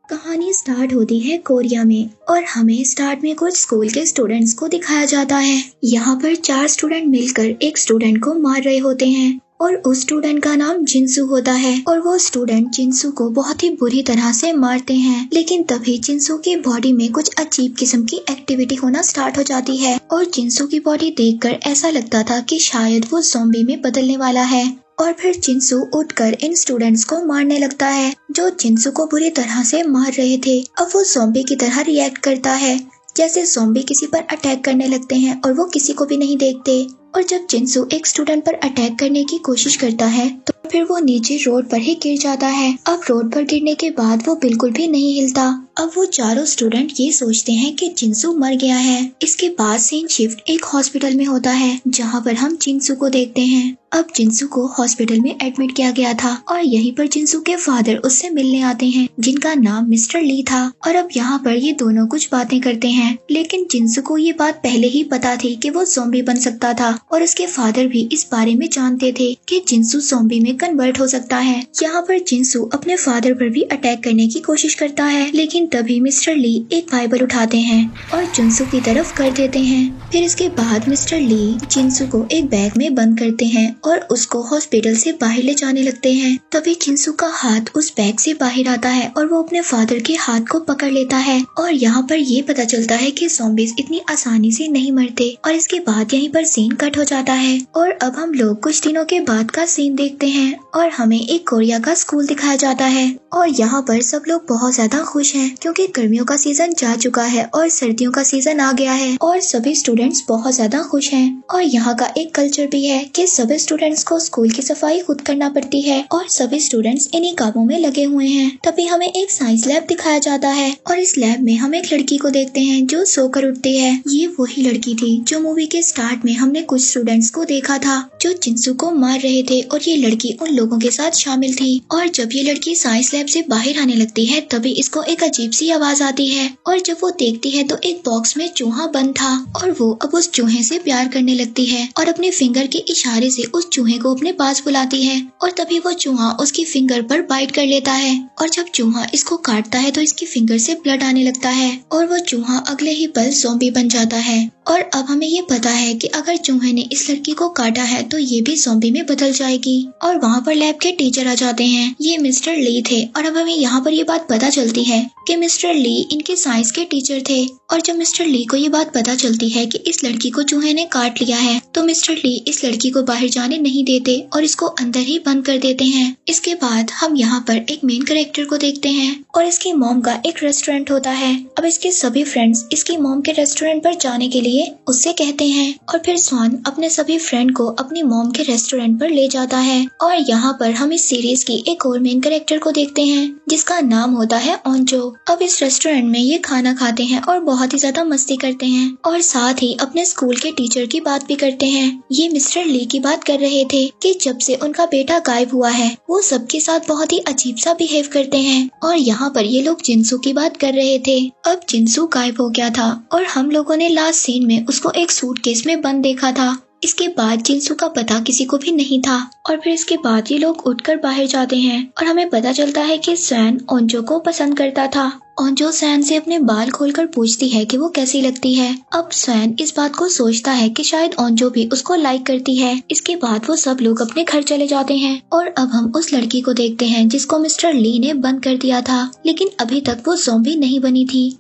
कहानी स्टार्ट होती है कोरिया में और हमें स्टार्ट में कुछ स्कूल के स्टूडेंट्स को दिखाया जाता है। यहाँ पर 4 स्टूडेंट मिलकर एक स्टूडेंट को मार रहे होते हैं और उस स्टूडेंट का नाम जिनसू होता है और वो स्टूडेंट जिनसू को बहुत ही बुरी तरह से मारते हैं। लेकिन तभी जिनसू की बॉडी में कुछ अजीब किस्म की एक्टिविटी होना स्टार्ट हो जाती है और जिनसू की बॉडी देखकर ऐसा लगता था कि शायद वो ज़ॉम्बी में बदलने वाला है। और फिर जिनसू उठकर इन स्टूडेंट्स को मारने लगता है जो जिनसू को बुरी तरह से मार रहे थे। अब वो ज़ॉम्बी की तरह रिएक्ट करता है, जैसे ज़ॉम्बी किसी पर अटैक करने लगते हैं और वो किसी को भी नहीं देखते। और जब जिनसू एक स्टूडेंट पर अटैक करने की कोशिश करता है तो फिर वो नीचे रोड पर ही गिर जाता है। अब रोड पर गिरने के बाद वो बिल्कुल भी नहीं हिलता। अब वो चारों स्टूडेंट ये सोचते हैं कि जिनसू मर गया है। इसके बाद सीन शिफ्ट एक हॉस्पिटल में होता है जहाँ पर हम जिनसू को देखते हैं। अब जिनसू को हॉस्पिटल में एडमिट किया गया था और यहीं पर जिनसू के फादर उससे मिलने आते हैं जिनका नाम मिस्टर ली था। और अब यहाँ पर ये दोनों कुछ बातें करते हैं, लेकिन जिनसू को ये बात पहले ही पता थी कि वो ज़ॉम्बी बन सकता था और उसके फादर भी इस बारे में जानते थे कि जिनसू ज़ॉम्बी में कन्वर्ट हो सकता है। यहाँ पर जिनसू अपने फादर पर भी अटैक करने की कोशिश करता है, लेकिन तभी मिस्टर ली एक बाइबल उठाते हैं और जिनसू की तरफ कर देते हैं। फिर इसके बाद मिस्टर ली जिनसू को एक बैग में बंद करते हैं और उसको हॉस्पिटल से बाहर ले जाने लगते हैं। तभी जिनसू का हाथ उस बैग से बाहर आता है और वो अपने फादर के हाथ को पकड़ लेता है। और यहाँ पर ये पता चलता है कि ज़ॉम्बीज़ इतनी आसानी से नहीं मरते। और इसके बाद यहीं पर सीन कट हो जाता है और अब हम लोग कुछ दिनों के बाद का सीन देखते हैं और हमें एक कोरिया का स्कूल दिखाया जाता है। और यहाँ पर सब लोग बहुत ज्यादा खुश हैं क्योंकि गर्मियों का सीजन जा चुका है और सर्दियों का सीजन आ गया है और सभी स्टूडेंट्स बहुत ज्यादा खुश हैं। और यहाँ का एक कल्चर भी है कि सभी स्टूडेंट्स को स्कूल की सफाई खुद करना पड़ती है और सभी स्टूडेंट्स इन्हीं कामों में लगे हुए हैं। तभी हमें एक साइंस लैब दिखाया जाता है और इस लैब में हम एक लड़की को देखते हैं जो सोकर उठती है। ये वही लड़की थी जो मूवी के स्टार्ट में हमने कुछ स्टूडेंट्स को देखा था जो जिनसू को मार रहे थे और ये लड़की उन लोगों के साथ शामिल थी। और जब ये लड़की साइंस लैब से बाहर आने लगती है तभी इसको एक अजीब सी आवाज आती है और जब वो देखती है तो एक बॉक्स में चूहा बंद था और वो अब उस चूहे से प्यार करने लगती है और अपने फिंगर के इशारे से उस चूहे को अपने पास बुलाती है। और तभी वो चूहा उसकी फिंगर पर बाइट कर लेता है और जब चूहा इसको काटता है तो इसकी फिंगर से ब्लड आने लगता है और वो चूहा अगले ही पल ज़ॉम्बी बन जाता है। और अब हमें ये पता है कि अगर चूहे ने इस लड़की को काटा है तो ये भी ज़ॉम्बी में बदल जाएगी। और वहाँ पर लैब के टीचर आ जाते हैं, ये मिस्टर ली थे। और अब हमें यहाँ पर ये बात पता चलती है कि मिस्टर ली इनके साइंस के टीचर थे। और जब मिस्टर ली को ये बात पता चलती है कि इस लड़की को चूहे ने काट लिया है तो मिस्टर ली इस लड़की को बाहर जाने नहीं देते और इसको अंदर ही बंद कर देते हैं। इसके बाद हम यहाँ पर एक मेन कैरेक्टर को देखते हैं और इसकी मॉम का एक रेस्टोरेंट होता है। अब इसके सभी फ्रेंड्स इसकी मॉम के रेस्टोरेंट पर जाने के लिए उससे कहते हैं और फिर स्वान अपने सभी फ्रेंड को अपनी मॉम के रेस्टोरेंट पर ले जाता है। और यहाँ पर हम इस सीरीज की एक और मेन कैरेक्टर को देखते हैं जिसका नाम होता है ओंजो। अब इस रेस्टोरेंट में ये खाना खाते हैं और बहुत ही ज्यादा मस्ती करते हैं और साथ ही अपने स्कूल के टीचर की बात भी करते हैं। ये मिस्टर ली की बात कर रहे थे कि जब से उनका बेटा गायब हुआ है वो सबके साथ बहुत ही अजीब सा बिहेव करते हैं। और यहाँ पर ये लोग जिनसू की बात कर रहे थे। अब जिनसू गायब हो गया था और हम लोगों ने लास्ट सीन में उसको एक सूटकेस में बंद देखा था। इसके बाद जिनसू का पता किसी को भी नहीं था। और फिर इसके बाद ये लोग उठकर बाहर जाते हैं और हमें पता चलता है कि सैन ओंजो को पसंद करता था। ओंजो सैन से अपने बाल खोलकर पूछती है कि वो कैसी लगती है। अब सैन इस बात को सोचता है कि शायद ओंजो भी उसको लाइक करती है। इसके बाद वो सब लोग अपने घर चले जाते हैं और अब हम उस लड़की को देखते हैं जिसको मिस्टर ली ने बंद कर दिया था, लेकिन अभी तक वो ज़ॉम्बी नहीं बनी थी।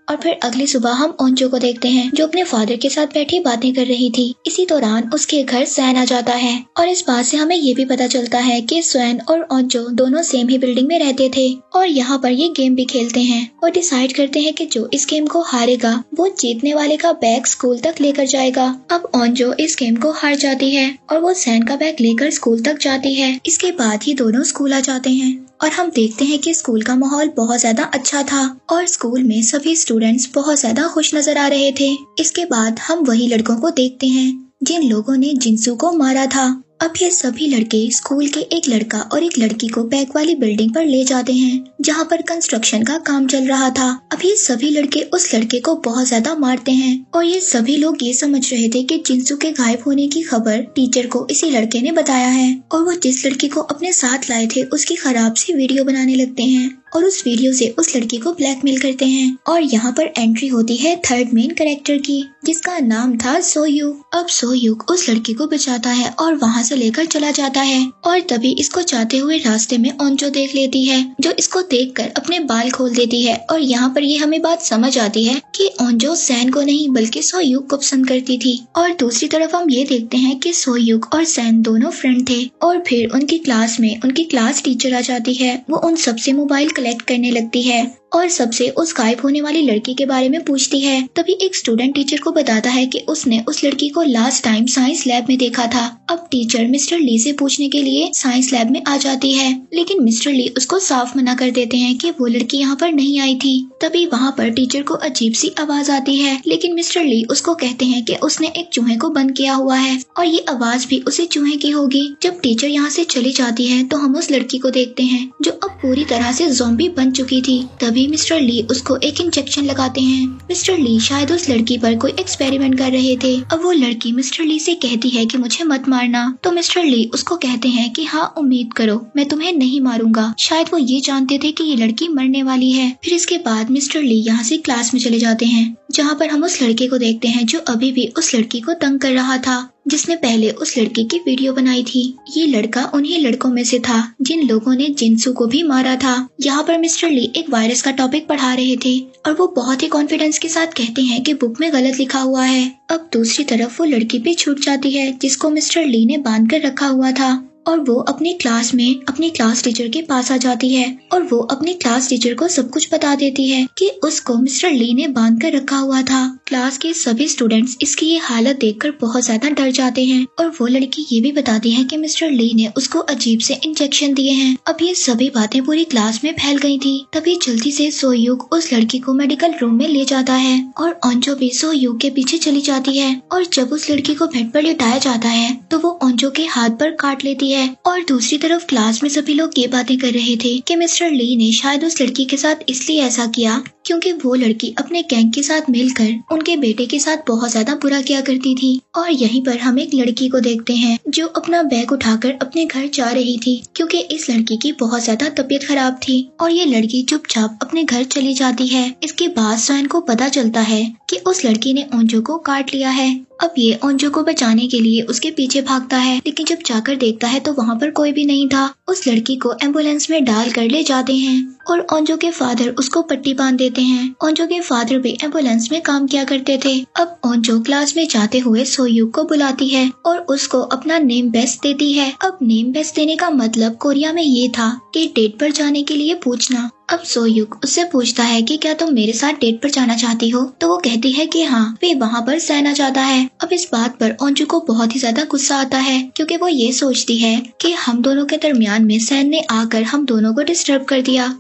और फिर अगली सुबह हम ओंजो को देखते हैं जो अपने फादर के साथ बैठी बातें कर रही थी। इसी दौरान उसके घर सैन आ जाता है और इस बात से हमें ये भी पता चलता है कि सैन और ओंजो दोनों सेम ही बिल्डिंग में रहते थे और यहाँ पर ये गेम भी खेलते हैं और डिसाइड करते हैं कि जो इस गेम को हारेगा वो जीतने वाले का बैग स्कूल तक लेकर जाएगा। अब ओंजो इस गेम को हार जाती है और वो सैन का बैग लेकर स्कूल तक जाती है। इसके बाद ही दोनों स्कूल आ जाते हैं और हम देखते हैं कि स्कूल का माहौल बहुत ज्यादा अच्छा था और स्कूल में सभी स्टूडेंट्स बहुत ज्यादा खुश नजर आ रहे थे। इसके बाद हम वही लड़कों को देखते हैं जिन लोगों ने जिनसू को मारा था। अब ये सभी लड़के स्कूल के एक लड़का और एक लड़की को बैग वाली बिल्डिंग पर ले जाते हैं जहाँ पर कंस्ट्रक्शन का काम चल रहा था। अब ये सभी लड़के उस लड़के को बहुत ज्यादा मारते हैं और ये सभी लोग ये समझ रहे थे कि जिनसू के गायब होने की खबर टीचर को इसी लड़के ने बताया है और वो जिस लड़की को अपने साथ लाए थे उसकी खराब सी वीडियो बनाने लगते हैं। और उस वीडियो से उस लड़की को ब्लैकमेल करते हैं। और यहाँ पर एंट्री होती है थर्ड मेन कैरेक्टर की, जिसका नाम था सोयूक। अब सोयूक उस लड़की को बचाता है और वहाँ से लेकर चला जाता है। और तभी इसको जाते हुए रास्ते में ओंजो देख लेती है, जो इसको देखकर अपने बाल खोल देती है। और यहाँ पर ये हमें बात समझ आती है कि ओंजो सैन को नहीं बल्कि सोयूक को पसंद करती थी। और दूसरी तरफ हम ये देखते हैं कि सोयूक और सैन दोनों फ्रेंड थे। और फिर उनकी क्लास में उनकी क्लास टीचर आ जाती है। वो उन सबसे मोबाइल कलेक्ट करने लगती है और सबसे उस गायब होने वाली लड़की के बारे में पूछती है। तभी एक स्टूडेंट टीचर को बताता है कि उसने उस लड़की को लास्ट टाइम साइंस लैब में देखा था। अब टीचर मिस्टर ली से पूछने के लिए साइंस लैब में आ जाती है, लेकिन मिस्टर ली उसको साफ मना कर देते हैं कि वो लड़की यहाँ पर नहीं आई थी। तभी वहाँ पर टीचर को अजीब सी आवाज आती है, लेकिन मिस्टर ली उसको कहते हैं कि उसने एक चूहे को बंद किया हुआ है और ये आवाज भी उसी चूहे की होगी। जब टीचर यहाँ से चली जाती है तो हम उस लड़की को देखते हैं जो अब पूरी तरह से ज़ॉम्बी बन चुकी थी। तभी मिस्टर ली उसको एक इंजेक्शन लगाते हैं। मिस्टर ली शायद उस लड़की पर कोई एक्सपेरिमेंट कर रहे थे। अब वो लड़की मिस्टर ली से कहती है कि मुझे मत मारना, तो मिस्टर ली उसको कहते हैं कि हाँ उम्मीद करो, मैं तुम्हें नहीं मारूंगा। शायद वो ये जानते थे कि ये लड़की मरने वाली है। फिर इसके बाद मिस्टर ली यहाँ से क्लास में चले जाते हैं, जहाँ पर हम उस लड़के को देखते हैं जो अभी भी उस लड़की को तंग कर रहा था, जिसने पहले उस लड़की की वीडियो बनाई थी। ये लड़का उन्हीं लड़कों में से था जिन लोगों ने जिनसू को भी मारा था। यहाँ पर मिस्टर ली एक वायरस का टॉपिक पढ़ा रहे थे और वो बहुत ही कॉन्फिडेंस के साथ कहते हैं कि बुक में गलत लिखा हुआ है। अब दूसरी तरफ वो लड़की भी छूट जाती है जिसको मिस्टर ली ने बांध कर रखा हुआ था, और वो अपनी क्लास में अपनी क्लास टीचर के पास आ जाती है और वो अपनी क्लास टीचर को सब कुछ बता देती है कि उसको मिस्टर ली ने बांध कर रखा हुआ था। क्लास के सभी स्टूडेंट्स इसकी ये हालत देखकर बहुत ज्यादा डर जाते हैं और वो लड़की ये भी बताती है कि मिस्टर ली ने उसको अजीब से इंजेक्शन दिए हैं। अब ये सभी बातें पूरी क्लास में फैल गई थी। तभी जल्दी से सोयूक उस लड़की को मेडिकल रूम में ले जाता है और ओंजो भी सोयूक के पीछे चली जाती है। और जब उस लड़की को बेड पर लिटाया जाता है तो वो ओंजो के हाथ पर काट लेती है। और दूसरी तरफ क्लास में सभी लोग ये बातें कर रहे थे कि मिस्टर ली ने शायद उस लड़की के साथ इसलिए ऐसा किया क्योंकि वो लड़की अपने गैंग के साथ मिलकर उनके बेटे के साथ बहुत ज्यादा बुरा किया करती थी। और यहीं पर हम एक लड़की को देखते हैं जो अपना बैग उठाकर अपने घर जा रही थी, क्योंकि इस लड़की की बहुत ज्यादा तबीयत खराब थी। और ये लड़की चुपचाप अपने घर चली जाती है। इसके बाद सैन को पता चलता है कि उस लड़की ने ओंजो को काट लिया है। अब ये ओंजो को बचाने के लिए उसके पीछे भागता है, लेकिन जब जाकर देखता है तो वहाँ पर कोई भी नहीं था। उस लड़की को एम्बुलेंस में डाल कर ले जाते हैं और ओंजो के फादर उसको पट्टी बांध देते हैं। ओंजो के फादर भी एम्बुलेंस में काम किया करते थे। अब ओंजो क्लास में जाते हुए सोयूक को बुलाती है और उसको अपना नेम बेस्ट देती है। अब नेम बेस्ट देने का मतलब कोरिया में ये था कि डेट पर जाने के लिए पूछना। अब सोयूक उससे पूछता है कि क्या तुम मेरे साथ डेट पर जाना चाहती हो, तो वो कहती है कि हाँ। वे वहाँ पर सैन आ जाता है। अब इस बात पर ओंजो को बहुत ही ज्यादा गुस्सा आता है, क्योंकि वो ये सोचती है कि हम दोनों के दरमियान में सैन ने आकर हम दोनों को डिस्टर्ब कर दिया।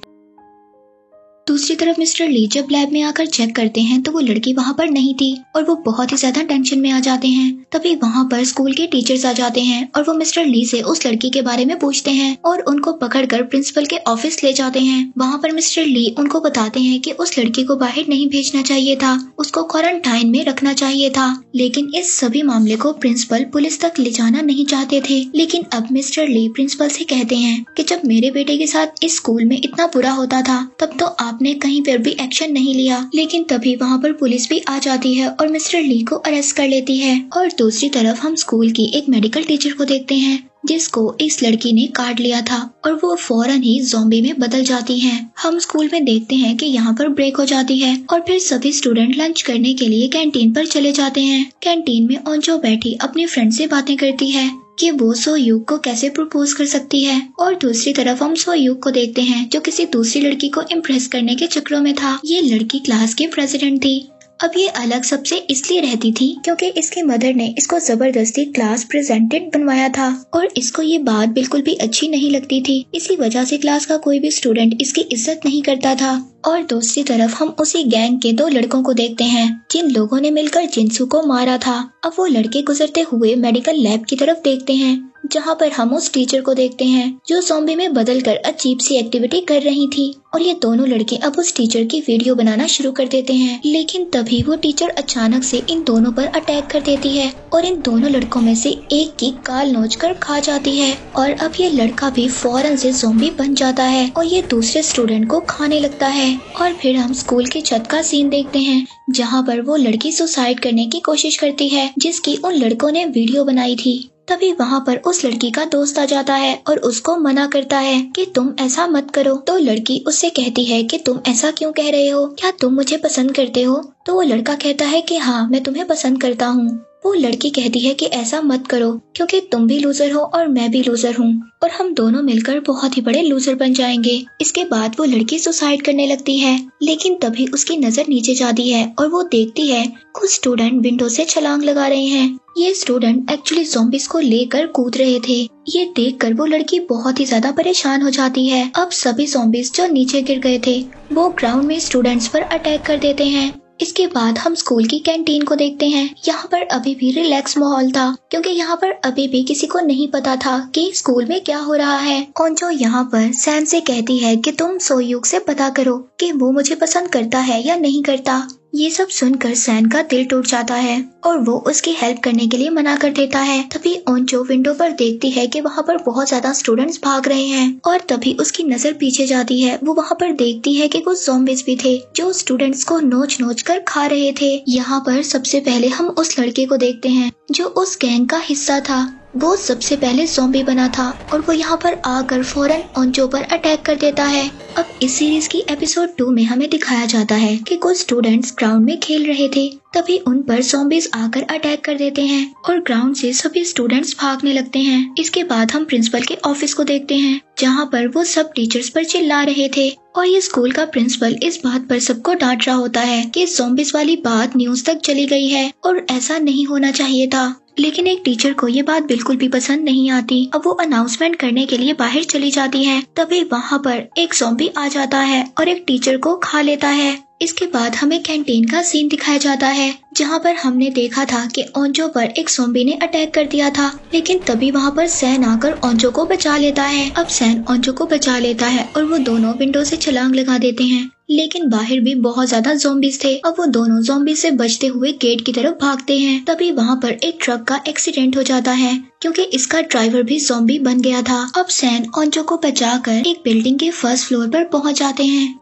दूसरी तरफ मिस्टर ली जब लैब में आकर चेक करते हैं तो वो लड़की वहाँ पर नहीं थी और वो बहुत ही ज्यादा टेंशन में आ जाते हैं। तभी वहाँ पर स्कूल के टीचर्स आ जाते हैं और वो मिस्टर ली से उस लड़की के बारे में पूछते हैं और उनको पकड़कर प्रिंसिपल के ऑफिस ले जाते हैं। वहाँ पर मिस्टर ली उनको बताते हैं कि उस लड़की को बाहर नहीं भेजना चाहिए था, उसको क्वारंटाइन में रखना चाहिए था। लेकिन इस सभी मामले को प्रिंसिपल पुलिस तक ले जाना नहीं चाहते थे। लेकिन अब मिस्टर ली प्रिंसिपल से कहते हैं कि जब मेरे बेटे के साथ इस स्कूल में इतना बुरा होता था तब तो आपने कहीं पर भी एक्शन नहीं लिया। लेकिन तभी वहाँ पर पुलिस भी आ जाती है और मिस्टर ली को अरेस्ट कर लेती है। और दूसरी तरफ हम स्कूल की एक मेडिकल टीचर को देखते हैं जिसको इस लड़की ने काट लिया था और वो फौरन ही ज़ॉम्बी में बदल जाती हैं। हम स्कूल में देखते हैं कि यहाँ पर ब्रेक हो जाती है और फिर सभी स्टूडेंट लंच करने के लिए कैंटीन पर चले जाते हैं। कैंटीन में ओंजो बैठी अपनी फ्रेंड से बातें करती है कि वो सोयूक को कैसे प्रपोज कर सकती है। और दूसरी तरफ हम सोयूक को देखते हैं जो किसी दूसरी लड़की को इम्प्रेस करने के चक्रों में था। ये लड़की क्लास की प्रेसिडेंट थी। अब ये अलग सबसे इसलिए रहती थी क्योंकि इसकी मदर ने इसको जबरदस्ती क्लास प्रेजेंटेड बनवाया था और इसको ये बात बिल्कुल भी अच्छी नहीं लगती थी। इसी वजह से क्लास का कोई भी स्टूडेंट इसकी इज्जत नहीं करता था। और दूसरी तरफ हम उसी गैंग के 2 लड़कों को देखते हैं जिन लोगों ने मिलकर जिनसू को मारा था। अब वो लड़के गुजरते हुए मेडिकल लैब की तरफ देखते हैं जहाँ पर हम उस टीचर को देखते हैं जो ज़ॉम्बी में बदलकर अजीब सी एक्टिविटी कर रही थी। और ये दोनों लड़के अब उस टीचर की वीडियो बनाना शुरू कर देते हैं। लेकिन तभी वो टीचर अचानक से इन दोनों पर अटैक कर देती है और इन दोनों लड़कों में से एक की गाल नोचकर खा जाती है। और अब ये लड़का भी फौरन से ज़ॉम्बी बन जाता है और ये दूसरे स्टूडेंट को खाने लगता है। और फिर हम स्कूल की छत का सीन देखते हैं जहाँ पर वो लड़की सुसाइड करने की कोशिश करती है जिसकी उन लड़कों ने वीडियो बनाई थी। तभी वहाँ पर उस लड़की का दोस्त आ जाता है और उसको मना करता है कि तुम ऐसा मत करो। तो लड़की उससे कहती है कि तुम ऐसा क्यों कह रहे हो, क्या तुम मुझे पसंद करते हो? तो वो लड़का कहता है कि हाँ, मैं तुम्हें पसंद करता हूँ। वो लड़की कहती है कि ऐसा मत करो क्योंकि तुम भी लूजर हो और मैं भी लूजर हूँ और हम दोनों मिलकर बहुत ही बड़े लूजर बन जाएंगे। इसके बाद वो लड़की सुसाइड करने लगती है, लेकिन तभी उसकी नजर नीचे जाती है और वो देखती है कुछ स्टूडेंट विंडो से छलांग लगा रहे हैं। ये स्टूडेंट एक्चुअली ज़ॉम्बीज़ को लेकर कूद रहे थे। ये देखकर वो लड़की बहुत ही ज्यादा परेशान हो जाती है। अब सभी ज़ॉम्बीज़ जो नीचे गिर गए थे वो ग्राउंड में स्टूडेंट्स पर अटैक कर देते हैं। इसके बाद हम स्कूल की कैंटीन को देखते हैं। यहाँ पर अभी भी रिलैक्स माहौल था क्योंकि यहाँ पर अभी भी किसी को नहीं पता था कि स्कूल में क्या हो रहा है। और जो यहाँ पर सैन से कहती है कि तुम सोयूक से पता करो कि वो मुझे पसंद करता है या नहीं करता। ये सब सुनकर सैन का दिल टूट जाता है और वो उसकी हेल्प करने के लिए मना कर देता है। तभी ओंचो विंडो पर देखती है कि वहाँ पर बहुत ज्यादा स्टूडेंट्स भाग रहे हैं और तभी उसकी नजर पीछे जाती है। वो वहाँ पर देखती है कि कुछ ज़ॉम्बीज़ भी थे जो स्टूडेंट्स को नोच नोच कर खा रहे थे। यहाँ पर सबसे पहले हम उस लड़के को देखते हैं जो उस गैंग का हिस्सा था। वो सबसे पहले ज़ॉम्बी बना था और वो यहाँ पर आकर फौरन ओंचो पर अटैक कर देता है। अब इस सीरीज की एपिसोड 2 में हमें दिखाया जाता है कि कुछ स्टूडेंट्स ग्राउंड में खेल रहे थे, तभी उन पर ज़ॉम्बीज़ आकर अटैक कर देते हैं और ग्राउंड से सभी स्टूडेंट्स भागने लगते हैं। इसके बाद हम प्रिंसिपल के ऑफिस को देखते हैं जहाँ पर वो सब टीचर्स पर चिल्ला रहे थे और ये स्कूल का प्रिंसिपल इस बात पर सबको डांट रहा होता है कि ज़ॉम्बीज़ वाली बात न्यूज तक चली गई है और ऐसा नहीं होना चाहिए था। लेकिन एक टीचर को ये बात बिल्कुल भी पसंद नहीं आती। अब वो अनाउंसमेंट करने के लिए बाहर चली जाती है, तभी वहाँ पर एक ज़ॉम्बी आ जाता है और एक टीचर को खा लेता है। इसके बाद हमें कैंटीन का सीन दिखाया जाता है जहाँ पर हमने देखा था कि ओंचो पर एक ज़ॉम्बी ने अटैक कर दिया था, लेकिन तभी वहाँ पर सैन आकर ओंचो को बचा लेता है। अब सैन ओंचो को बचा लेता है और वो दोनों विंडो से छलांग लगा देते हैं, लेकिन बाहर भी बहुत ज्यादा ज़ॉम्बीज़ थे। अब वो दोनों ज़ॉम्बी से बचते हुए गेट की तरफ भागते हैं। तभी वहाँ पर एक ट्रक का एक्सीडेंट हो जाता है क्योंकि इसका ड्राइवर भी ज़ॉम्बी बन गया था। अब सैन ओंचो को बचाकर एक बिल्डिंग के फर्स्ट फ्लोर पर पहुँच जाते हैं।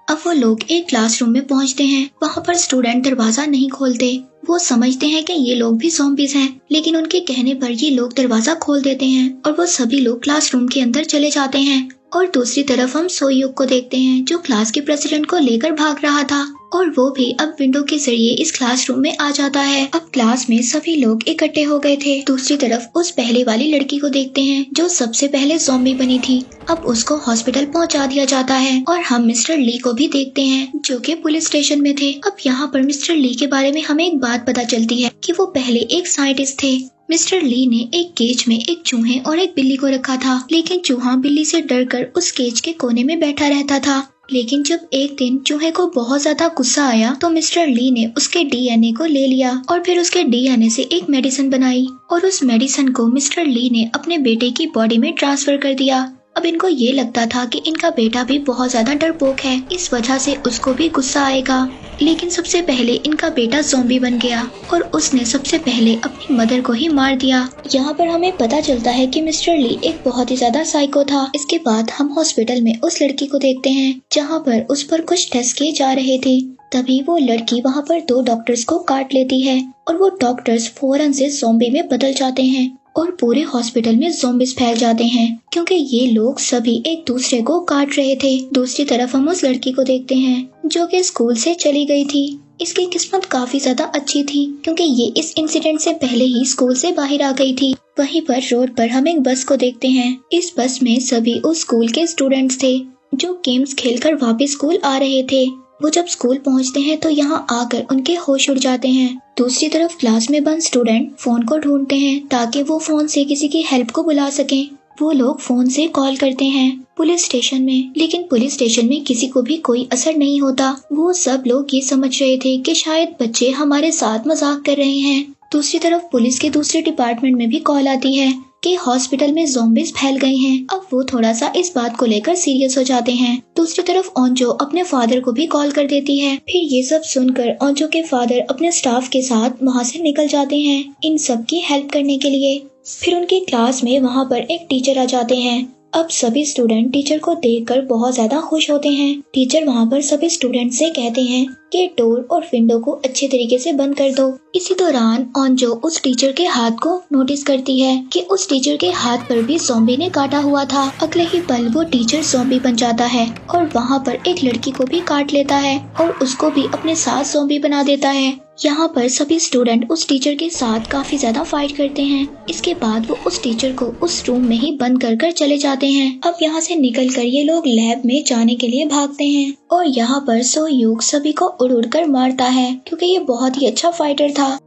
अब वो लोग एक क्लासरूम में पहुंचते हैं। वहाँ पर स्टूडेंट दरवाजा नहीं खोलते। वो समझते हैं कि ये लोग भी ज़ॉम्बीज़ हैं, लेकिन उनके कहने पर ये लोग दरवाजा खोल देते हैं और वो सभी लोग क्लासरूम के अंदर चले जाते हैं। और दूसरी तरफ हम सोयूक को देखते हैं जो क्लास के प्रेसिडेंट को लेकर भाग रहा था और वो भी अब विंडो के जरिए इस क्लासरूम में आ जाता है। अब क्लास में सभी लोग इकट्ठे हो गए थे। दूसरी तरफ उस पहले वाली लड़की को देखते हैं जो सबसे पहले ज़ॉम्बी बनी थी। अब उसको हॉस्पिटल पहुंचा दिया जाता है और हम मिस्टर ली को भी देखते हैं जो कि पुलिस स्टेशन में थे। अब यहाँ पर मिस्टर ली के बारे में हमें एक बात पता चलती है कि वो पहले एक साइंटिस्ट थे। मिस्टर ली ने एक केज में एक चूहे और एक बिल्ली को रखा था, लेकिन चूहा बिल्ली से डरकर उस केज के कोने में बैठा रहता था। लेकिन जब एक दिन चूहे को बहुत ज्यादा गुस्सा आया तो मिस्टर ली ने उसके डीएनए को ले लिया और फिर उसके डीएनए से एक मेडिसिन बनाई और उस मेडिसिन को मिस्टर ली ने अपने बेटे की बॉडी में ट्रांसफर कर दिया। अब इनको ये लगता था कि इनका बेटा भी बहुत ज्यादा डरपोक है, इस वजह से उसको भी गुस्सा आएगा। लेकिन सबसे पहले इनका बेटा ज़ॉम्बी बन गया और उसने सबसे पहले अपनी मदर को ही मार दिया। यहाँ पर हमें पता चलता है कि मिस्टर ली एक बहुत ही ज्यादा साइको था। इसके बाद हम हॉस्पिटल में उस लड़की को देखते हैं जहाँ पर उस पर कुछ टेस्ट किए जा रहे थे। तभी वो लड़की वहाँ पर 2 डॉक्टर्स को काट लेती है और वो डॉक्टर्स फौरन से ज़ॉम्बी में बदल जाते हैं और पूरे हॉस्पिटल में ज़ॉम्बीज़ फैल जाते हैं क्योंकि ये लोग सभी एक दूसरे को काट रहे थे। दूसरी तरफ हम उस लड़की को देखते हैं जो कि स्कूल से चली गई थी। इसकी किस्मत काफी ज्यादा अच्छी थी क्योंकि ये इस इंसिडेंट से पहले ही स्कूल से बाहर आ गई थी। वहीं पर रोड पर हम एक बस को देखते हैं। इस बस में सभी उस स्कूल के स्टूडेंट्स थे जो गेम्स खेलकर वापस स्कूल आ रहे थे। वो जब स्कूल पहुंचते हैं तो यहाँ आकर उनके होश उड़ जाते हैं। दूसरी तरफ क्लास में बंद स्टूडेंट फोन को ढूंढते हैं ताकि वो फोन से किसी की हेल्प को बुला सकें। वो लोग फोन से कॉल करते हैं पुलिस स्टेशन में, लेकिन पुलिस स्टेशन में किसी को भी कोई असर नहीं होता। वो सब लोग ये समझ रहे थे कि शायद बच्चे हमारे साथ मजाक कर रहे हैं। दूसरी तरफ पुलिस के दूसरे डिपार्टमेंट में भी कॉल आती है कि हॉस्पिटल में ज़ॉम्बीज फैल गए हैं। अब वो थोड़ा सा इस बात को लेकर सीरियस हो जाते हैं। दूसरी तरफ ओंजो अपने फादर को भी कॉल कर देती है। फिर ये सब सुनकर ओंजो के फादर अपने स्टाफ के साथ वहाँ से निकल जाते हैं इन सब की हेल्प करने के लिए। फिर उनकी क्लास में वहाँ पर एक टीचर आ जाते हैं। अब सभी स्टूडेंट टीचर को देखकर बहुत ज्यादा खुश होते हैं। टीचर वहाँ पर सभी स्टूडेंट से कहते हैं कि डोर और विंडो को अच्छे तरीके से बंद कर दो। इसी दौरान ओंजो उस टीचर के हाथ को नोटिस करती है कि उस टीचर के हाथ पर भी ज़ॉम्बी ने काटा हुआ था। अगले ही पल वो टीचर ज़ॉम्बी बन जाता है और वहाँ पर एक लड़की को भी काट लेता है और उसको भी अपने साथ ज़ॉम्बी बना देता है। यहाँ पर सभी स्टूडेंट उस टीचर के साथ काफी ज्यादा फाइट करते हैं। इसके बाद वो उस टीचर को उस रूम में ही बंद कर चले जाते हैं। अब यहाँ से निकलकर ये लोग लैब में जाने के लिए भागते हैं और यहाँ पर सो यूग सभी को उड़ कर मारता है क्योंकि ये बहुत ही अच्छा फाइटर था।